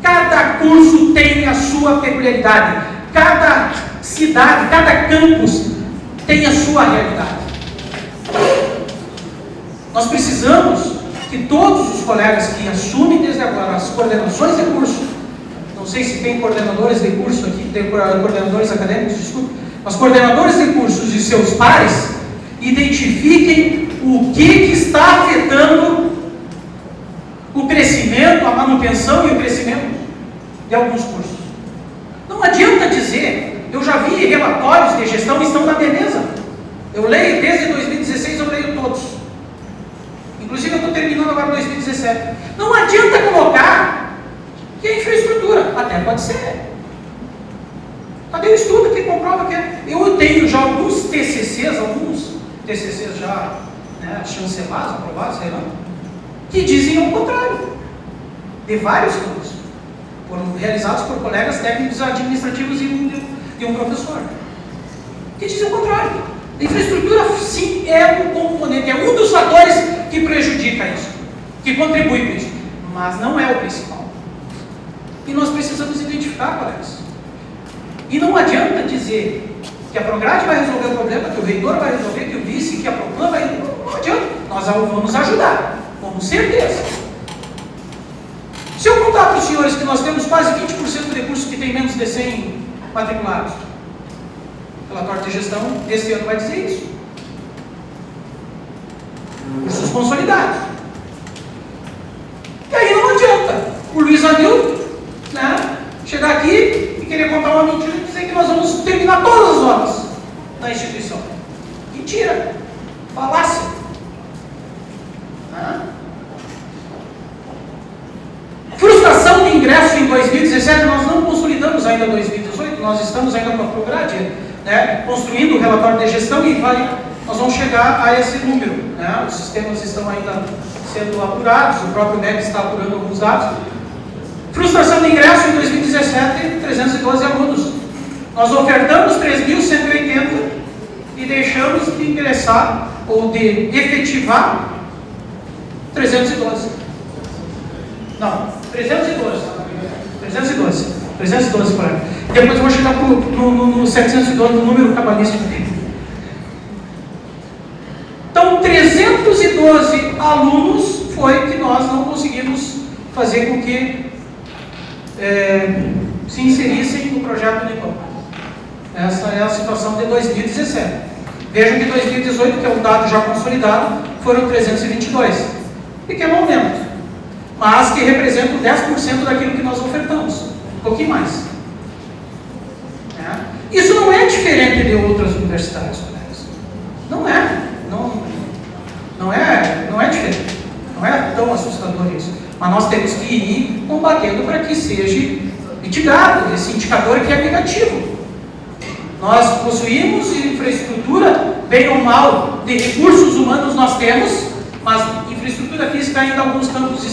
Cada curso tem a sua peculiaridade. Cada cidade, cada campus tem a sua realidade. Nós precisamos que todos os colegas que assumem desde agora as coordenações de curso, não sei se tem coordenadores de curso aqui, tem coordenadores acadêmicos de estudo, mas coordenadores de cursos e seus pares, identifiquem o que está afetando o crescimento, a manutenção e o crescimento de alguns cursos. Não adianta dizer, eu já vi relatórios de gestão, estão na minha mesa. Eu leio, desde 2016 eu leio todos. Inclusive eu estou terminando agora 2017. Não adianta colocar que é infraestrutura, até pode ser. Cadê o estudo que comprova que é? Eu tenho já alguns TCCs já chancelados, aprovados, sei lá, que dizem o contrário. De vários estudos. Foram realizados por colegas técnicos administrativos e um professor. Que dizem o contrário. A infraestrutura, sim, é um componente, é um dos fatores que prejudica isso, que contribui com isso, mas não é o principal. E nós precisamos identificar, colegas. E não adianta dizer que a Prograde vai resolver o problema, que o reitor vai resolver, que o vice, que a Proclan vai resolver. Não adianta. Nós vamos ajudar, com certeza. Se eu contar para os senhores que nós temos quase 20% de cursos que tem menos de 100 matriculados, o relatório de gestão desse ano vai dizer isso. Cursos consolidados. E aí não adianta o Luiz Anil chegar aqui e querer contar uma mentira e dizer que nós vamos terminar todas as obras da instituição. Mentira. Falácia. Frustração de ingresso em 2017, nós não consolidamos ainda 2018, nós estamos ainda com a Prograde, construindo o relatório de gestão e nós vamos chegar a esse número. Os sistemas estão ainda sendo apurados, o próprio MEC está apurando alguns dados. Frustração de ingresso em 2017, 312 alunos. Nós ofertamos 3.180 e deixamos de ingressar ou de efetivar 312. Não, 312 por aí. Depois eu vou chegar no 712, no número cabalístico dele. Então, 312 alunos foi que nós não conseguimos fazer com que se inserissem no projeto Unicamp. Essa é a situação de 2017. Vejam que 2018, que é um dado já consolidado, foram 322. Pequeno aumento, mas que representam 10% daquilo que nós ofertamos. Um pouquinho mais. Isso não é diferente de outras universidades, colegas. Não é. Não é diferente. Não é tão assustador isso. Mas nós temos que ir combatendo para que seja mitigado esse indicador que é negativo. Nós possuímos infraestrutura, bem ou mal, de recursos humanos nós temos, mas infraestrutura física ainda alguns campos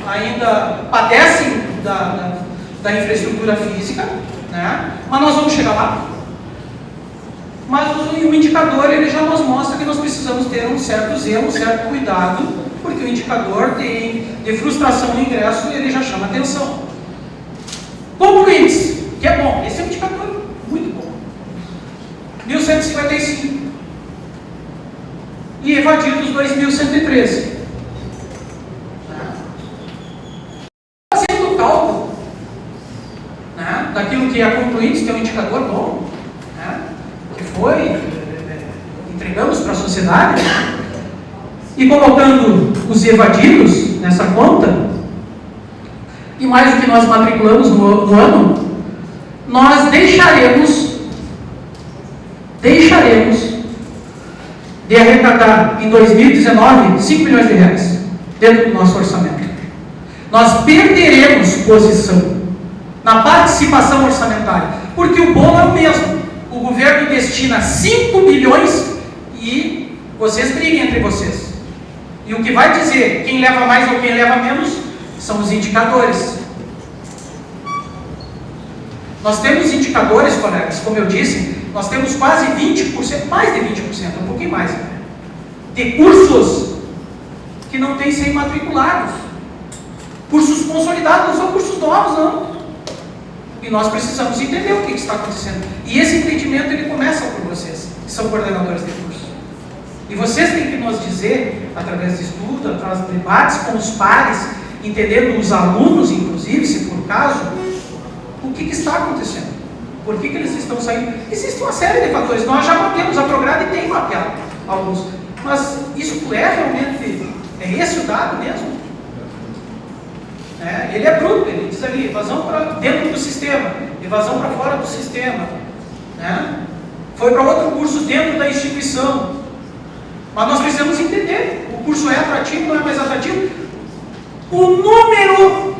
ainda padecem da infraestrutura física, mas nós vamos chegar lá. Mas o indicador ele já nos mostra que nós precisamos ter um certo zelo, um certo cuidado, porque o indicador de frustração no ingresso ele já chama atenção. Concluintes, que é bom, esse é um indicador muito bom. 1.155 e evadidos 2.113. Fazendo o cálculo daquilo que é concluintes, que é um indicador bom, que foi, entregamos para a sociedade, e colocando os evadidos nessa conta, e mais o que nós matriculamos no ano, nós deixaremos de arrecadar em 2019 5 milhões de reais dentro do nosso orçamento. Nós perderemos posição na participação orçamentária, porque o bolo é o mesmo. O governo destina 5 milhões e vocês briguem entre vocês. E o que vai dizer quem leva mais ou quem leva menos são os indicadores. Nós temos indicadores, colegas, como eu disse, nós temos quase 20%, mais de 20%, um pouquinho mais, de cursos que não têm 100 matriculados. Cursos consolidados, não são cursos novos, não. E nós precisamos entender o que está acontecendo. E esse entendimento, ele começa por vocês, que são coordenadores de curso. E vocês têm que nos dizer, através de estudo, através de debates com os pares, entendendo os alunos, inclusive, se for o caso, o que está acontecendo. Por que eles estão saindo? Existe uma série de fatores. Nós já mapeamos a Prograde e tem mapeado alguns. Mas isso é realmente, é esse o dado mesmo? Ele é bruto, ele diz ali, evasão para dentro do sistema, evasão para fora do sistema. Foi para outro curso dentro da instituição. Mas nós precisamos entender, o curso é atrativo, não é mais atrativo? O número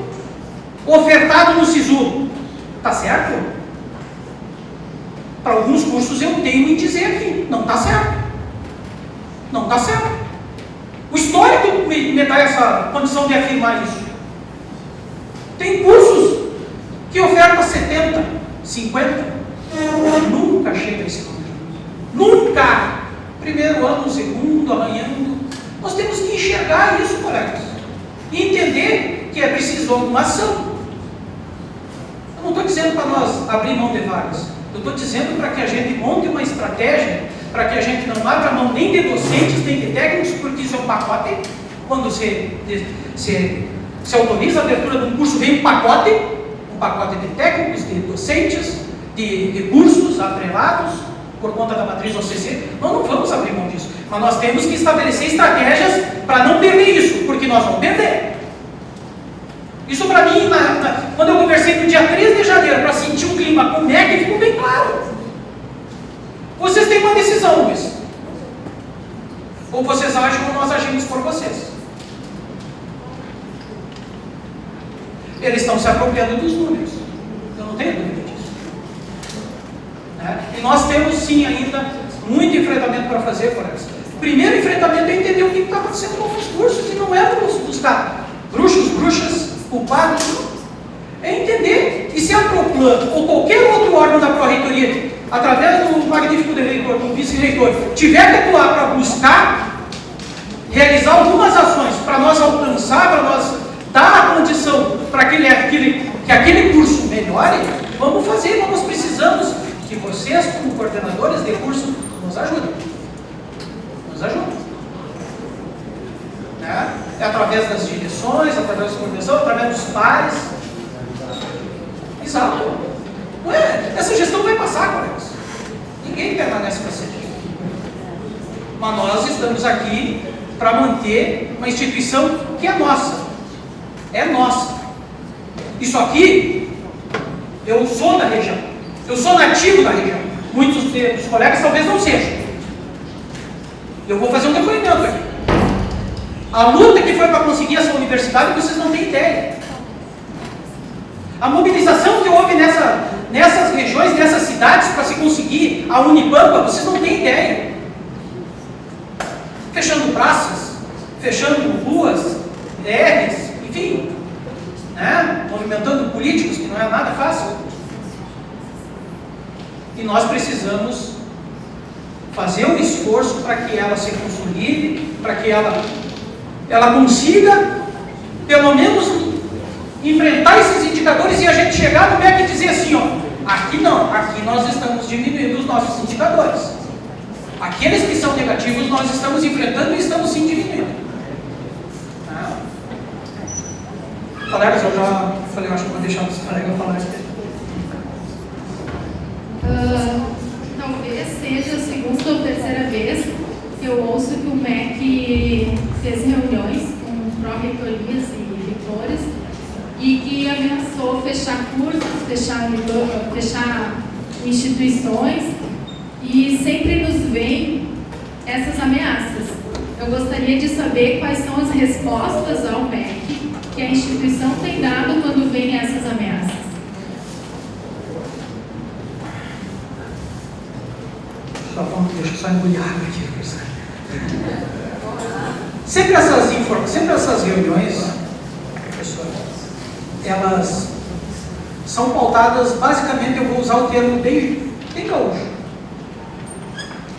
ofertado no SISU, está certo? Para alguns cursos eu tenho em dizer aqui, não está certo. Não está certo. O histórico me dá essa condição de afirmar isso. Tem cursos que ofertam 70, 50, nunca chega a esse número. Nunca! Primeiro ano, segundo, arranhando. Nós temos que enxergar isso, colegas. E entender que é preciso alguma ação. Eu não estou dizendo para nós abrir mão de vagas. Eu estou dizendo para que a gente monte uma estratégia, para que a gente não abra mão nem de docentes, nem de técnicos, porque isso é um pacote. Quando você autoriza a abertura de um curso, vem um pacote de técnicos, de docentes, de cursos atrelados, por conta da matriz OCC. Nós não vamos abrir mão disso, mas nós temos que estabelecer estratégias para não perder isso, porque nós vamos perder. Isso para mim, quando eu conversei no dia 13 de janeiro, para sentir um clima com o MEC, ficou bem claro. Vocês têm uma decisão, Luiz. Ou vocês agem ou nós agimos por vocês. Eles estão se apropriando dos números. Eu não tenho dúvida disso. E nós temos sim ainda muito enfrentamento para fazer, colegas. O primeiro enfrentamento é entender o que está acontecendo com os cursos, e não é buscar bruxas, culpados. É entender. E se a Proplan ou qualquer outro órgão da Pró-Reitoria, através do magnífico reitor, do vice-reitor, tiver que atuar para buscar realizar algumas ações para nós alcançar, para nós dar a condição para que aquele curso melhore, vamos fazer, mas nós precisamos que vocês, como coordenadores de curso, nos ajudem. Nos ajudem. É através das direções, através da coordenação, através dos pares. Exato. Não é? Essa gestão vai passar, colegas. Ninguém permanece para sempre. Mas nós estamos aqui para manter uma instituição que é nossa. É nossa. Isso aqui, eu sou da região. Eu sou nativo da região. Muitos dos colegas talvez não sejam. Eu vou fazer um depoimento aqui. A luta que foi para conseguir essa universidade, vocês não têm ideia. A mobilização que houve nessas regiões, nessas cidades, para se conseguir a Unipampa, vocês não têm ideia. Fechando praças, fechando ruas, DRs, enfim, movimentando políticos, que não é nada fácil. E nós precisamos fazer um esforço para que ela se consolide, para que ela consiga, pelo menos, enfrentar esses indicadores e a gente chegar no MEC e dizer assim, aqui não, aqui nós estamos diminuindo os nossos indicadores. Aqueles que são negativos nós estamos enfrentando e estamos sim diminuindo. Colegas, eu já falei, eu acho que vou deixar os colegas falar isso. Talvez seja a segunda ou terceira vez que eu ouço que o MEC fez reuniões com pró-reitorias e reitores e que ameaçou fechar cursos, fechar instituições, e sempre nos vem essas ameaças. Eu gostaria de saber quais são as respostas ao MEC que a instituição tem dado quando vem essas ameaças. Deixa eu só engolir água aqui. Sempre essas reuniões, professor, elas são pautadas, basicamente, eu vou usar o termo bem gaúcho,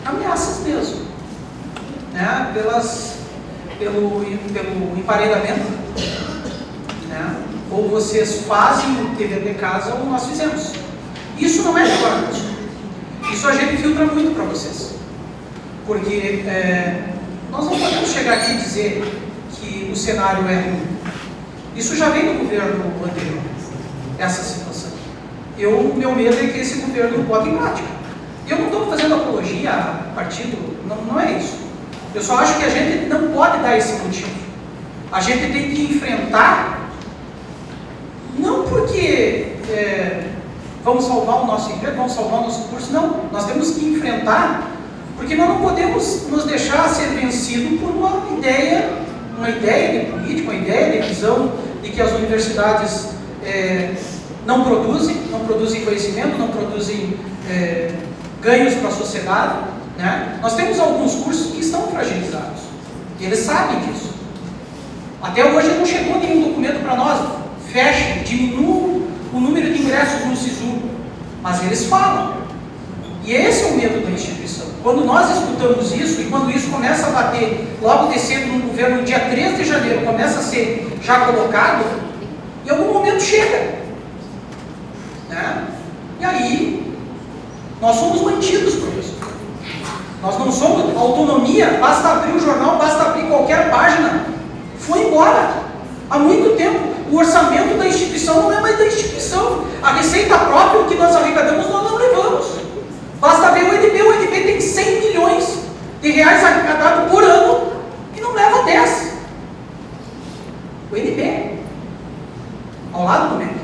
ameaças mesmo, pelo emparedamento, ou vocês fazem o dever de casa ou nós fizemos. Isso não é agora. Isso a gente filtra muito para vocês, porque podemos chegar aqui e dizer que o cenário é ruim. Isso já vem do governo anterior, essa situação. Meu medo é que esse governo bote em prática. Eu não estou fazendo apologia a partido, não é isso. Eu só acho que a gente não pode dar esse motivo. A gente tem que enfrentar, não porque vamos salvar o nosso emprego, vamos salvar o nosso curso, não. Nós temos que enfrentar, porque nós não podemos nos deixar ser vencidos por uma ideia de política, uma ideia de visão de que as universidades não produzem conhecimento, não produzem ganhos para a sociedade, né? Nós temos alguns cursos que estão fragilizados, e eles sabem disso. Até hoje não chegou nenhum documento para nós, feche, diminua o número de ingressos no SISU, mas eles falam. E esse é o medo da instituição. Quando nós escutamos isso, e quando isso começa a bater logo descendo no governo, no dia 13 de janeiro, começa a ser já colocado, em algum momento chega. Né? E aí, nós somos mantidos, professor. Nós não somos autonomia, basta abrir o jornal, basta abrir qualquer página. Foi embora. Há muito tempo. O orçamento da instituição não é mais da instituição. A receita própria, o que nós arrecadamos, nós não levamos. Basta ver o EDB tem 100 milhões de reais arrecadados por ano e não leva 10. O EDB, ao lado do MEC.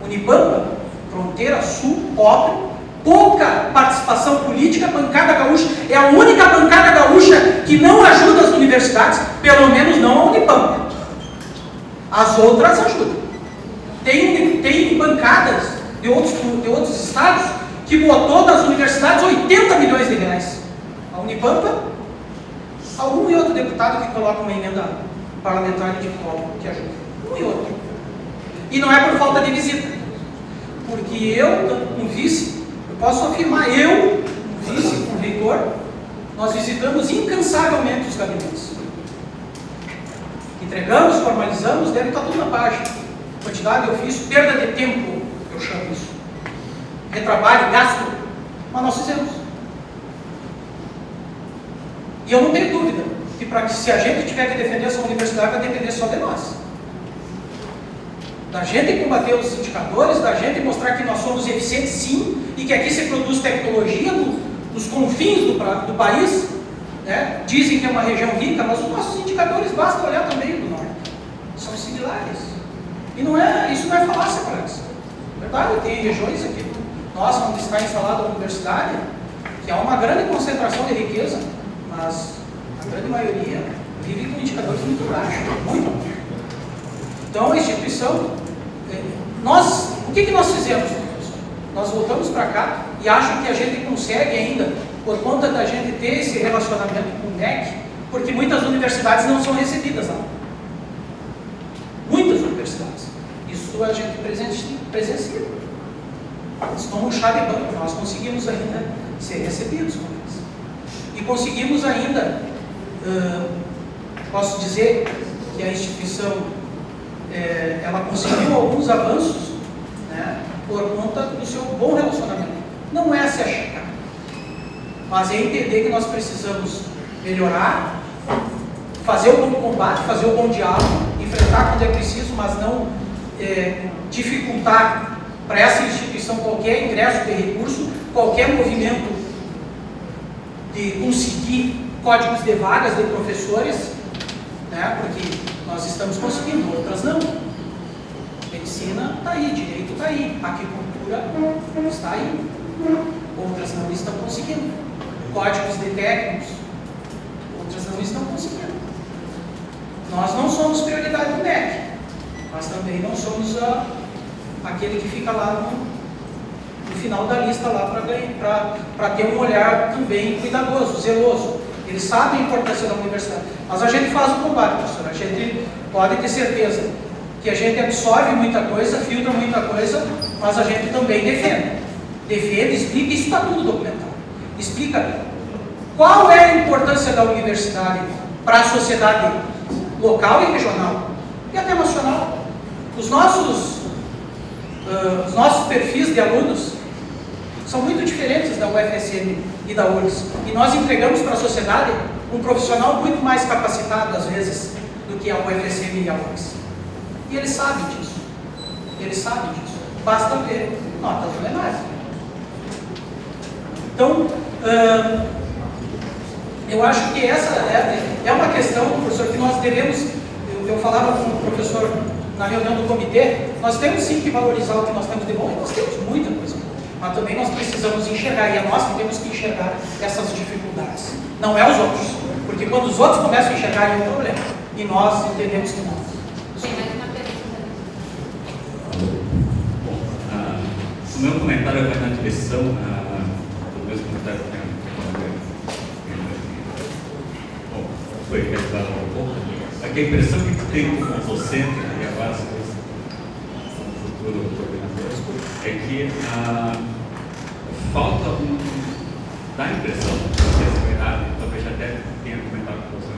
Unipampa, fronteira sul, pobre, pouca participação política, bancada gaúcha, é a única bancada gaúcha que não ajuda as universidades, pelo menos não a Unipampa. As outras ajudam. Tem bancadas de outros estados que botou das universidades 80 milhões de reais. A Unipampa, algum e outro deputado que coloca uma emenda parlamentar de colo que ajuda. Um e outro. E não é por falta de visita. Porque eu, um vice, eu posso afirmar, um vice, um reitor, nós visitamos incansavelmente os gabinetes. Entregamos, formalizamos, deve estar tudo na página. Quantidade de ofício, perda de tempo, eu chamo isso. Retrabalho, gasto, mas nós fizemos. E eu não tenho dúvida que se a gente tiver que defender essa universidade, vai depender só de nós. Da gente combater os indicadores, da gente mostrar que nós somos eficientes sim, e que aqui se produz tecnologia nos confins do país, né? Dizem que é uma região rica, mas os nossos indicadores, basta olhar também do norte. São similares. E isso não é falácia para eles. Na verdade, tem regiões aqui, nossa, onde está instalada a universidade, que há uma grande concentração de riqueza, mas a grande maioria vive com indicadores muito baixos, muito baixos. Então, a instituição, o que nós fizemos, professor? Nós voltamos para cá e acho que a gente consegue ainda, por conta da gente ter esse relacionamento com o MEC, porque muitas universidades não são recebidas lá. Muitas universidades. Isso a gente presencia. Eles tomam chá de banco, nós conseguimos ainda ser recebidos com eles. E conseguimos ainda, posso dizer que a instituição, ela conseguiu alguns avanços, né, por conta do seu bom relacionamento. Não é se achacar, mas é entender que nós precisamos melhorar, fazer o bom combate, fazer o bom diálogo, enfrentar quando é preciso, mas não dificultar para essa instituição qualquer ingresso de recurso, qualquer movimento de conseguir códigos de vagas de professores, né, porque nós estamos conseguindo, outras não. Medicina está aí, direito está aí, aquicultura está aí, outras não estão conseguindo. Códigos de técnicos, outras não estão conseguindo. Nós não somos prioridade do MEC, mas também não somos aquele que fica lá no final da lista lá para ter um olhar também cuidadoso, zeloso. Eles sabem a importância da universidade. Mas a gente faz o combate, professor. A gente pode ter certeza que a gente absorve muita coisa, filtra muita coisa, mas a gente também defende. Defende, explica, isso está tudo documentado. Explica qual é a importância da universidade para a sociedade local e regional, e até nacional. Os nossos perfis de alunos são muito diferentes da UFSM e da URGS. E nós entregamos para a sociedade um profissional muito mais capacitado, às vezes, do que a UFSM e a UFS. E eles sabem disso. Eles sabem disso. Basta ver notas do Lenaz. Então, eu acho que essa é uma questão, professor, que nós devemos, eu falava com o professor na reunião do comitê, nós temos sim que valorizar o que nós temos de bom, e nós temos muita coisa, mas também nós precisamos enxergar, e é nós que temos que enxergar essas dificuldades, não é os outros, porque quando os outros começam a enxergar é um problema, e nós entendemos que não. O meu comentário vai na direção do mesmo comentário que foi realizado há pouco. Aqui a impressão que tem como docente e agora são futuros coordenadores é que falta dá a impressão, não sei se é verdade, talvez já até tenha comentado com você,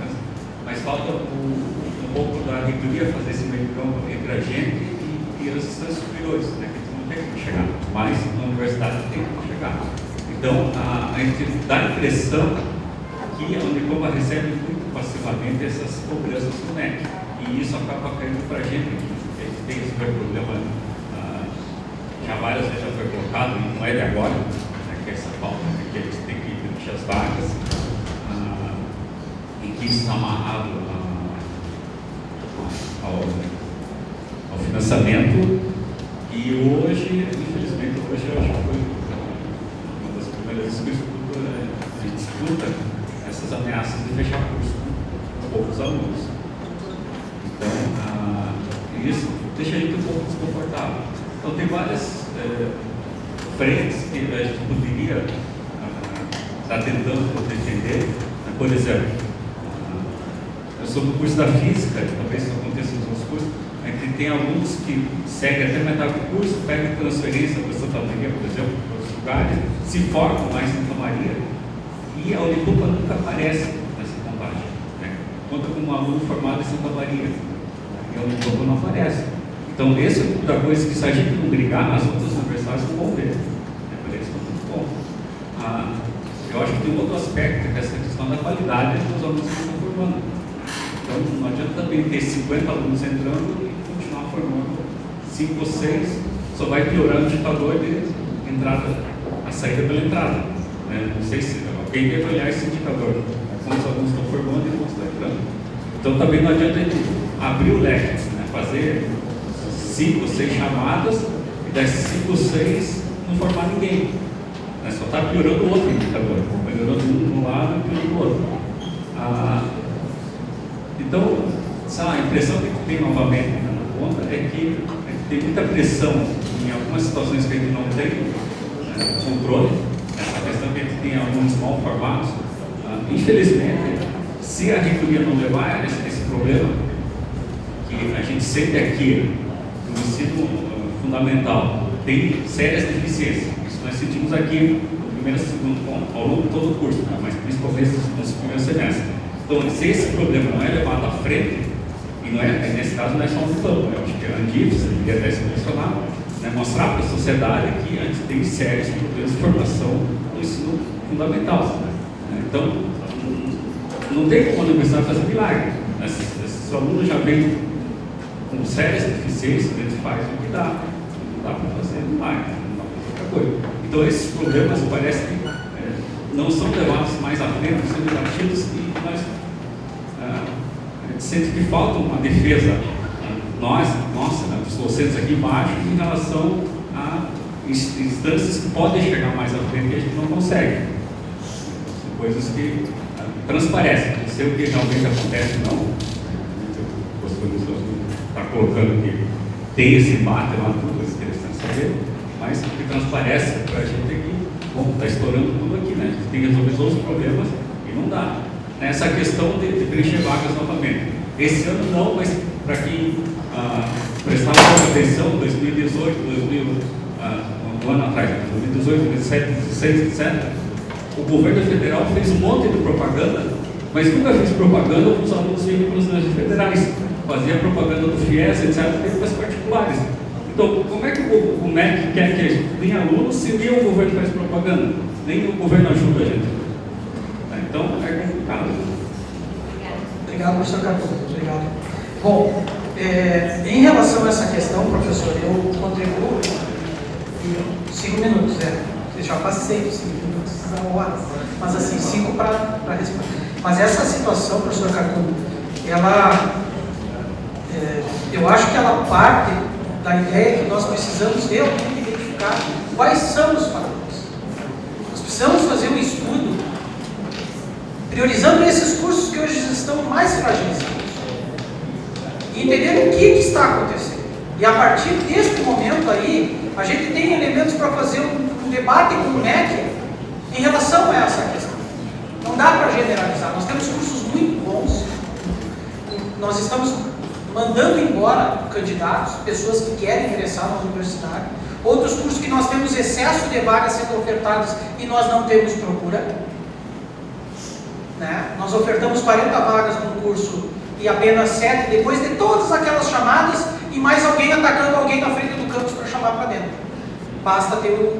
mas falta um pouco da reitoria fazer esse meio campo entre a gente e as instâncias superiores, né? Que não tem como chegar, mas na universidade tem como chegar. Então, a gente dá a impressão que a Unicopa recebe muito passivamente essas cobranças do MEC, e isso acaba caindo para a gente. A gente tem esse problema, já várias vezes já foi colocado, e não é de agora, né, que é essa falta, né, que eles têm que preencher as vagas, e que isso está amarrado ao financiamento, e hoje, infelizmente, eu acho que foi uma das primeiras vezes que a gente escuta essas ameaças de fechar curso com poucos alunos. Então, isso deixa a gente um pouco desconfortável. Então, tem várias frentes que a gente poderia estar tentando defender. Por exemplo, eu sou do curso da física, talvez isso aconteça nos outros cursos, a gente tem alunos que seguem até metade do curso, pegam transferência para Santa Maria, por exemplo, para outros lugares, se formam lá em Santa Maria, e a Unicopa nunca aparece nessa contagem, né? Conta como um aluno formado em Santa Maria, e a Unicopa não aparece. Então, esse é o tipo da coisa que, se a gente não brigar, as outras universidades não vão ver. Por isso é muito bom. Eu acho que tem um outro aspecto, que é essa questão da qualidade dos alunos que estão formando. Então, não adianta também ter 50 alunos entrando e continuar formando 5 ou 6, só vai piorando o indicador de entrada, a saída pela entrada. Né? Não sei se alguém deve olhar esse indicador, quantos alunos estão formando e quantos estão entrando. Então, também não adianta a gente abrir o leque, né? Fazer 5 ou 6 chamadas e desses 5 ou 6 não formar ninguém. Né? Só está piorando o outro indicador, melhorando um de um lado e piorando o outro. Então, a impressão que tem novamente na conta é que tem muita pressão em algumas situações que a gente não tem controle, essa questão que a gente tem alunos mal formados. Infelizmente, se a reitoria não levar esse problema, que a gente sente aqui no ensino fundamental tem sérias deficiências, isso nós sentimos aqui no primeiro e segundo ponto, ao longo de todo o curso, né? Mas principalmente nos primeiros semestres. Então, se esse problema não é levado à frente, e não é, nesse caso não é só um plano, eu acho que a Andifes deveria até se mencionar, né? Mostrar para a sociedade que a gente tem sérios problemas de formação no ensino fundamental. Né? Então, não tem como a universidade fazer milagre. Esses alunos já vêm com sérias deficiências, a gente faz o que dá. Não dá para fazer milagre, não dá para fazer outra coisa. Então, esses problemas parece que não são levados mais à frente, são debatidos e nós a gente sente que falta uma defesa, dos docentes aqui embaixo, em relação a instâncias que podem chegar mais à frente e a gente não consegue. São coisas que transparecem, não sei o que realmente acontece, não. O professor está colocando que tem esse embate lá, tudo isso interessante saber, mas o que transparece para a gente é que, bom, está estourando tudo aqui, né? A gente tem que resolver todos os problemas e não dá. Nessa questão de preencher vagas novamente. Esse ano não, mas para quem prestava atenção, 2018, um ano atrás, 2018, 2017, 2016, etc., o governo federal fez um monte de propaganda, mas nunca fez propaganda para os alunos virem para os universidades federais. Fazia propaganda do FIES, etc., para as particulares. Então, como é que o MEC quer que a gente tenha alunos se nem o governo faz propaganda? Nem o governo ajuda a gente. Então, é complicado. Obrigado, professor Cardoso. Obrigado. Bom, em relação a essa questão, professor, eu contribuo em 5 minutos. Eu já passei 5 minutos, horas, mas assim, 5 para responder. Mas essa situação, professor Cardoso, ela, eu acho que ela parte da ideia que nós precisamos realmente identificar quais são os fatores. Nós precisamos fazer um estudo priorizando esses cursos que hoje estão mais fragilizados e entender o que está acontecendo. E a partir deste momento aí, a gente tem elementos para fazer um debate com o MEC em relação a essa questão. Não dá para generalizar. Nós temos cursos muito bons, nós estamos mandando embora candidatos, pessoas que querem ingressar na universidade, outros cursos que nós temos excesso de vagas sendo ofertadas e nós não temos procura. Nós ofertamos 40 vagas num curso e apenas 7, depois de todas aquelas chamadas e mais alguém atacando alguém na frente do campus para chamar para dentro. Basta ter o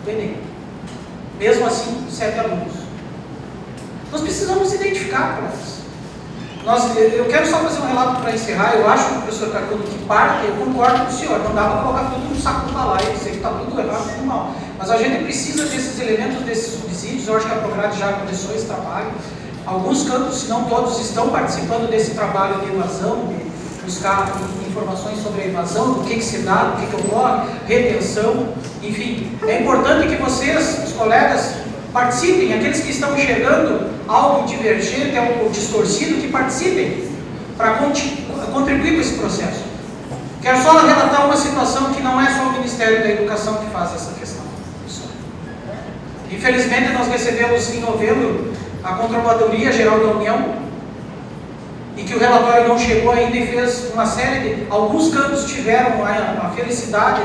Enem. Mesmo assim, 7 alunos. Nós precisamos identificar problemas. Eu quero só fazer um relato para encerrar. Eu acho que o professor Cardoso que parte, eu concordo com o senhor, não dá para colocar tudo no saco do balaio e dizer que está tudo errado, tudo mal. Mas a gente precisa desses elementos, desses subsídios. Eu acho que a Prograde já começou esse trabalho. Alguns campos, se não todos, estão participando desse trabalho de evasão, de buscar informações sobre a evasão, do que se dá, do que ocorre, retenção, enfim. É importante que vocês, os colegas, participem, aqueles que estão enxergando algo divergente, algo distorcido, que participem para contribuir com esse processo. Quero só relatar uma situação que não é só o Ministério da Educação que faz essa questão. Infelizmente, nós recebemos em novembro a Controladoria Geral da União, e que o relatório não chegou ainda e fez uma série de... Alguns campos tiveram a felicidade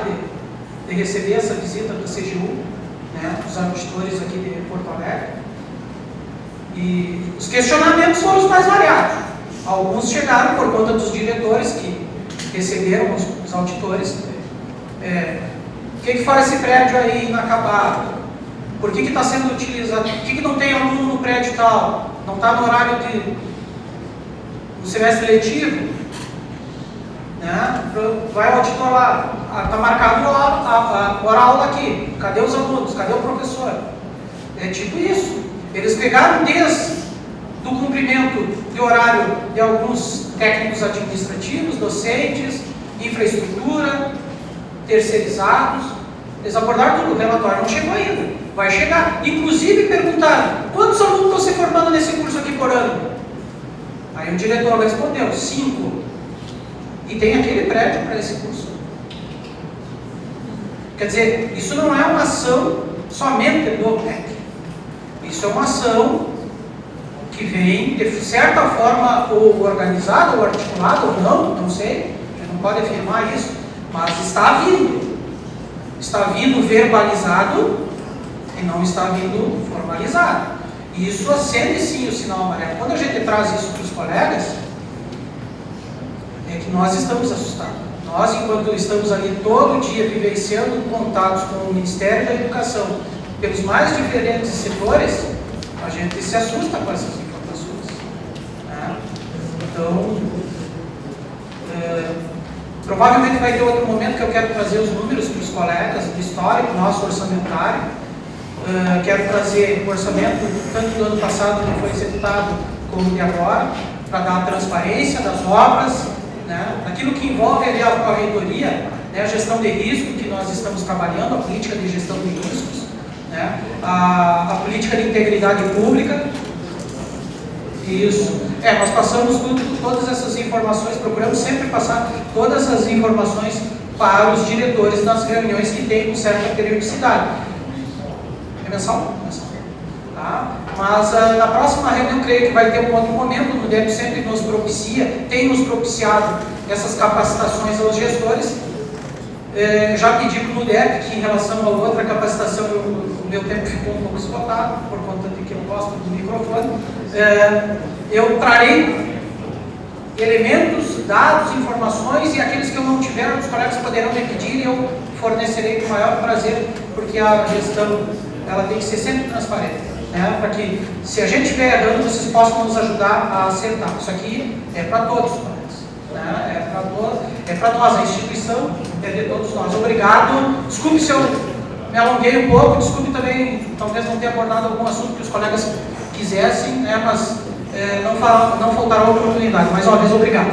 de receber essa visita da CGU, dos auditores aqui de Porto Alegre, e os questionamentos foram os mais variados. Alguns chegaram por conta dos diretores que receberam os auditores. O que faz esse prédio aí inacabado? Por que está sendo utilizado? Por que não tem aluno no prédio tal? Não está no horário do semestre letivo? Vai o auditor lá, está marcado a aula aqui. Cadê os alunos? Cadê o professor? É tipo isso. Eles pegaram desde do cumprimento de horário de alguns técnicos administrativos, docentes, infraestrutura, terceirizados. Eles abordaram tudo, o relatório não chegou ainda. Vai chegar. Inclusive perguntaram, quantos alunos estão se formando nesse curso aqui por ano? Aí o diretor respondeu, 5. E tem aquele prédio para esse curso. Quer dizer, isso não é uma ação somente do MEC. Isso é uma ação que vem, de certa forma, ou organizada, ou articulada, ou não sei. A gente não pode afirmar isso, mas está vindo. Está vindo verbalizado e não está vindo formalizado. E isso acende sim o sinal amarelo. Quando a gente traz isso para os colegas, é que nós estamos assustados. Nós, enquanto estamos ali todo dia vivenciando contatos com o Ministério da Educação, pelos mais diferentes setores, a gente se assusta com essas informações. Então, provavelmente vai ter outro momento que eu quero trazer os números para os colegas, do histórico nosso orçamentário. Quero trazer o orçamento, tanto do ano passado que foi executado, como de agora, para dar a transparência das obras, aquilo que envolve ali a reitoria, a gestão de risco que nós estamos trabalhando, a política de gestão de riscos, a política de integridade pública. Isso. Nós passamos todas essas informações, procuramos sempre passar todas as informações para os diretores nas reuniões que tem com certa periodicidade. É mensal? Mensal. Tá? Mas na próxima reunião, creio que vai ter um outro momento. O NUDEP sempre nos propicia, tem nos propiciado essas capacitações aos gestores. Já pedi para o NUDEP que, em relação a outra capacitação, o meu tempo ficou um pouco esgotado, por conta de que eu gosto do microfone. Eu trarei elementos, dados, informações, e aqueles que eu não tiver, os colegas poderão me pedir e eu fornecerei com o maior prazer, porque a gestão ela tem que ser sempre transparente. né, para que, se a gente estiver errando, vocês possam nos ajudar a acertar. Isso aqui é para todos nós, né, é para nós, a instituição, entender todos nós. Obrigado. Desculpe se eu me alonguei um pouco, desculpe também, talvez não tenha abordado algum assunto que os colegas quisessem, né, mas não faltará oportunidade. Mais uma vez, obrigado.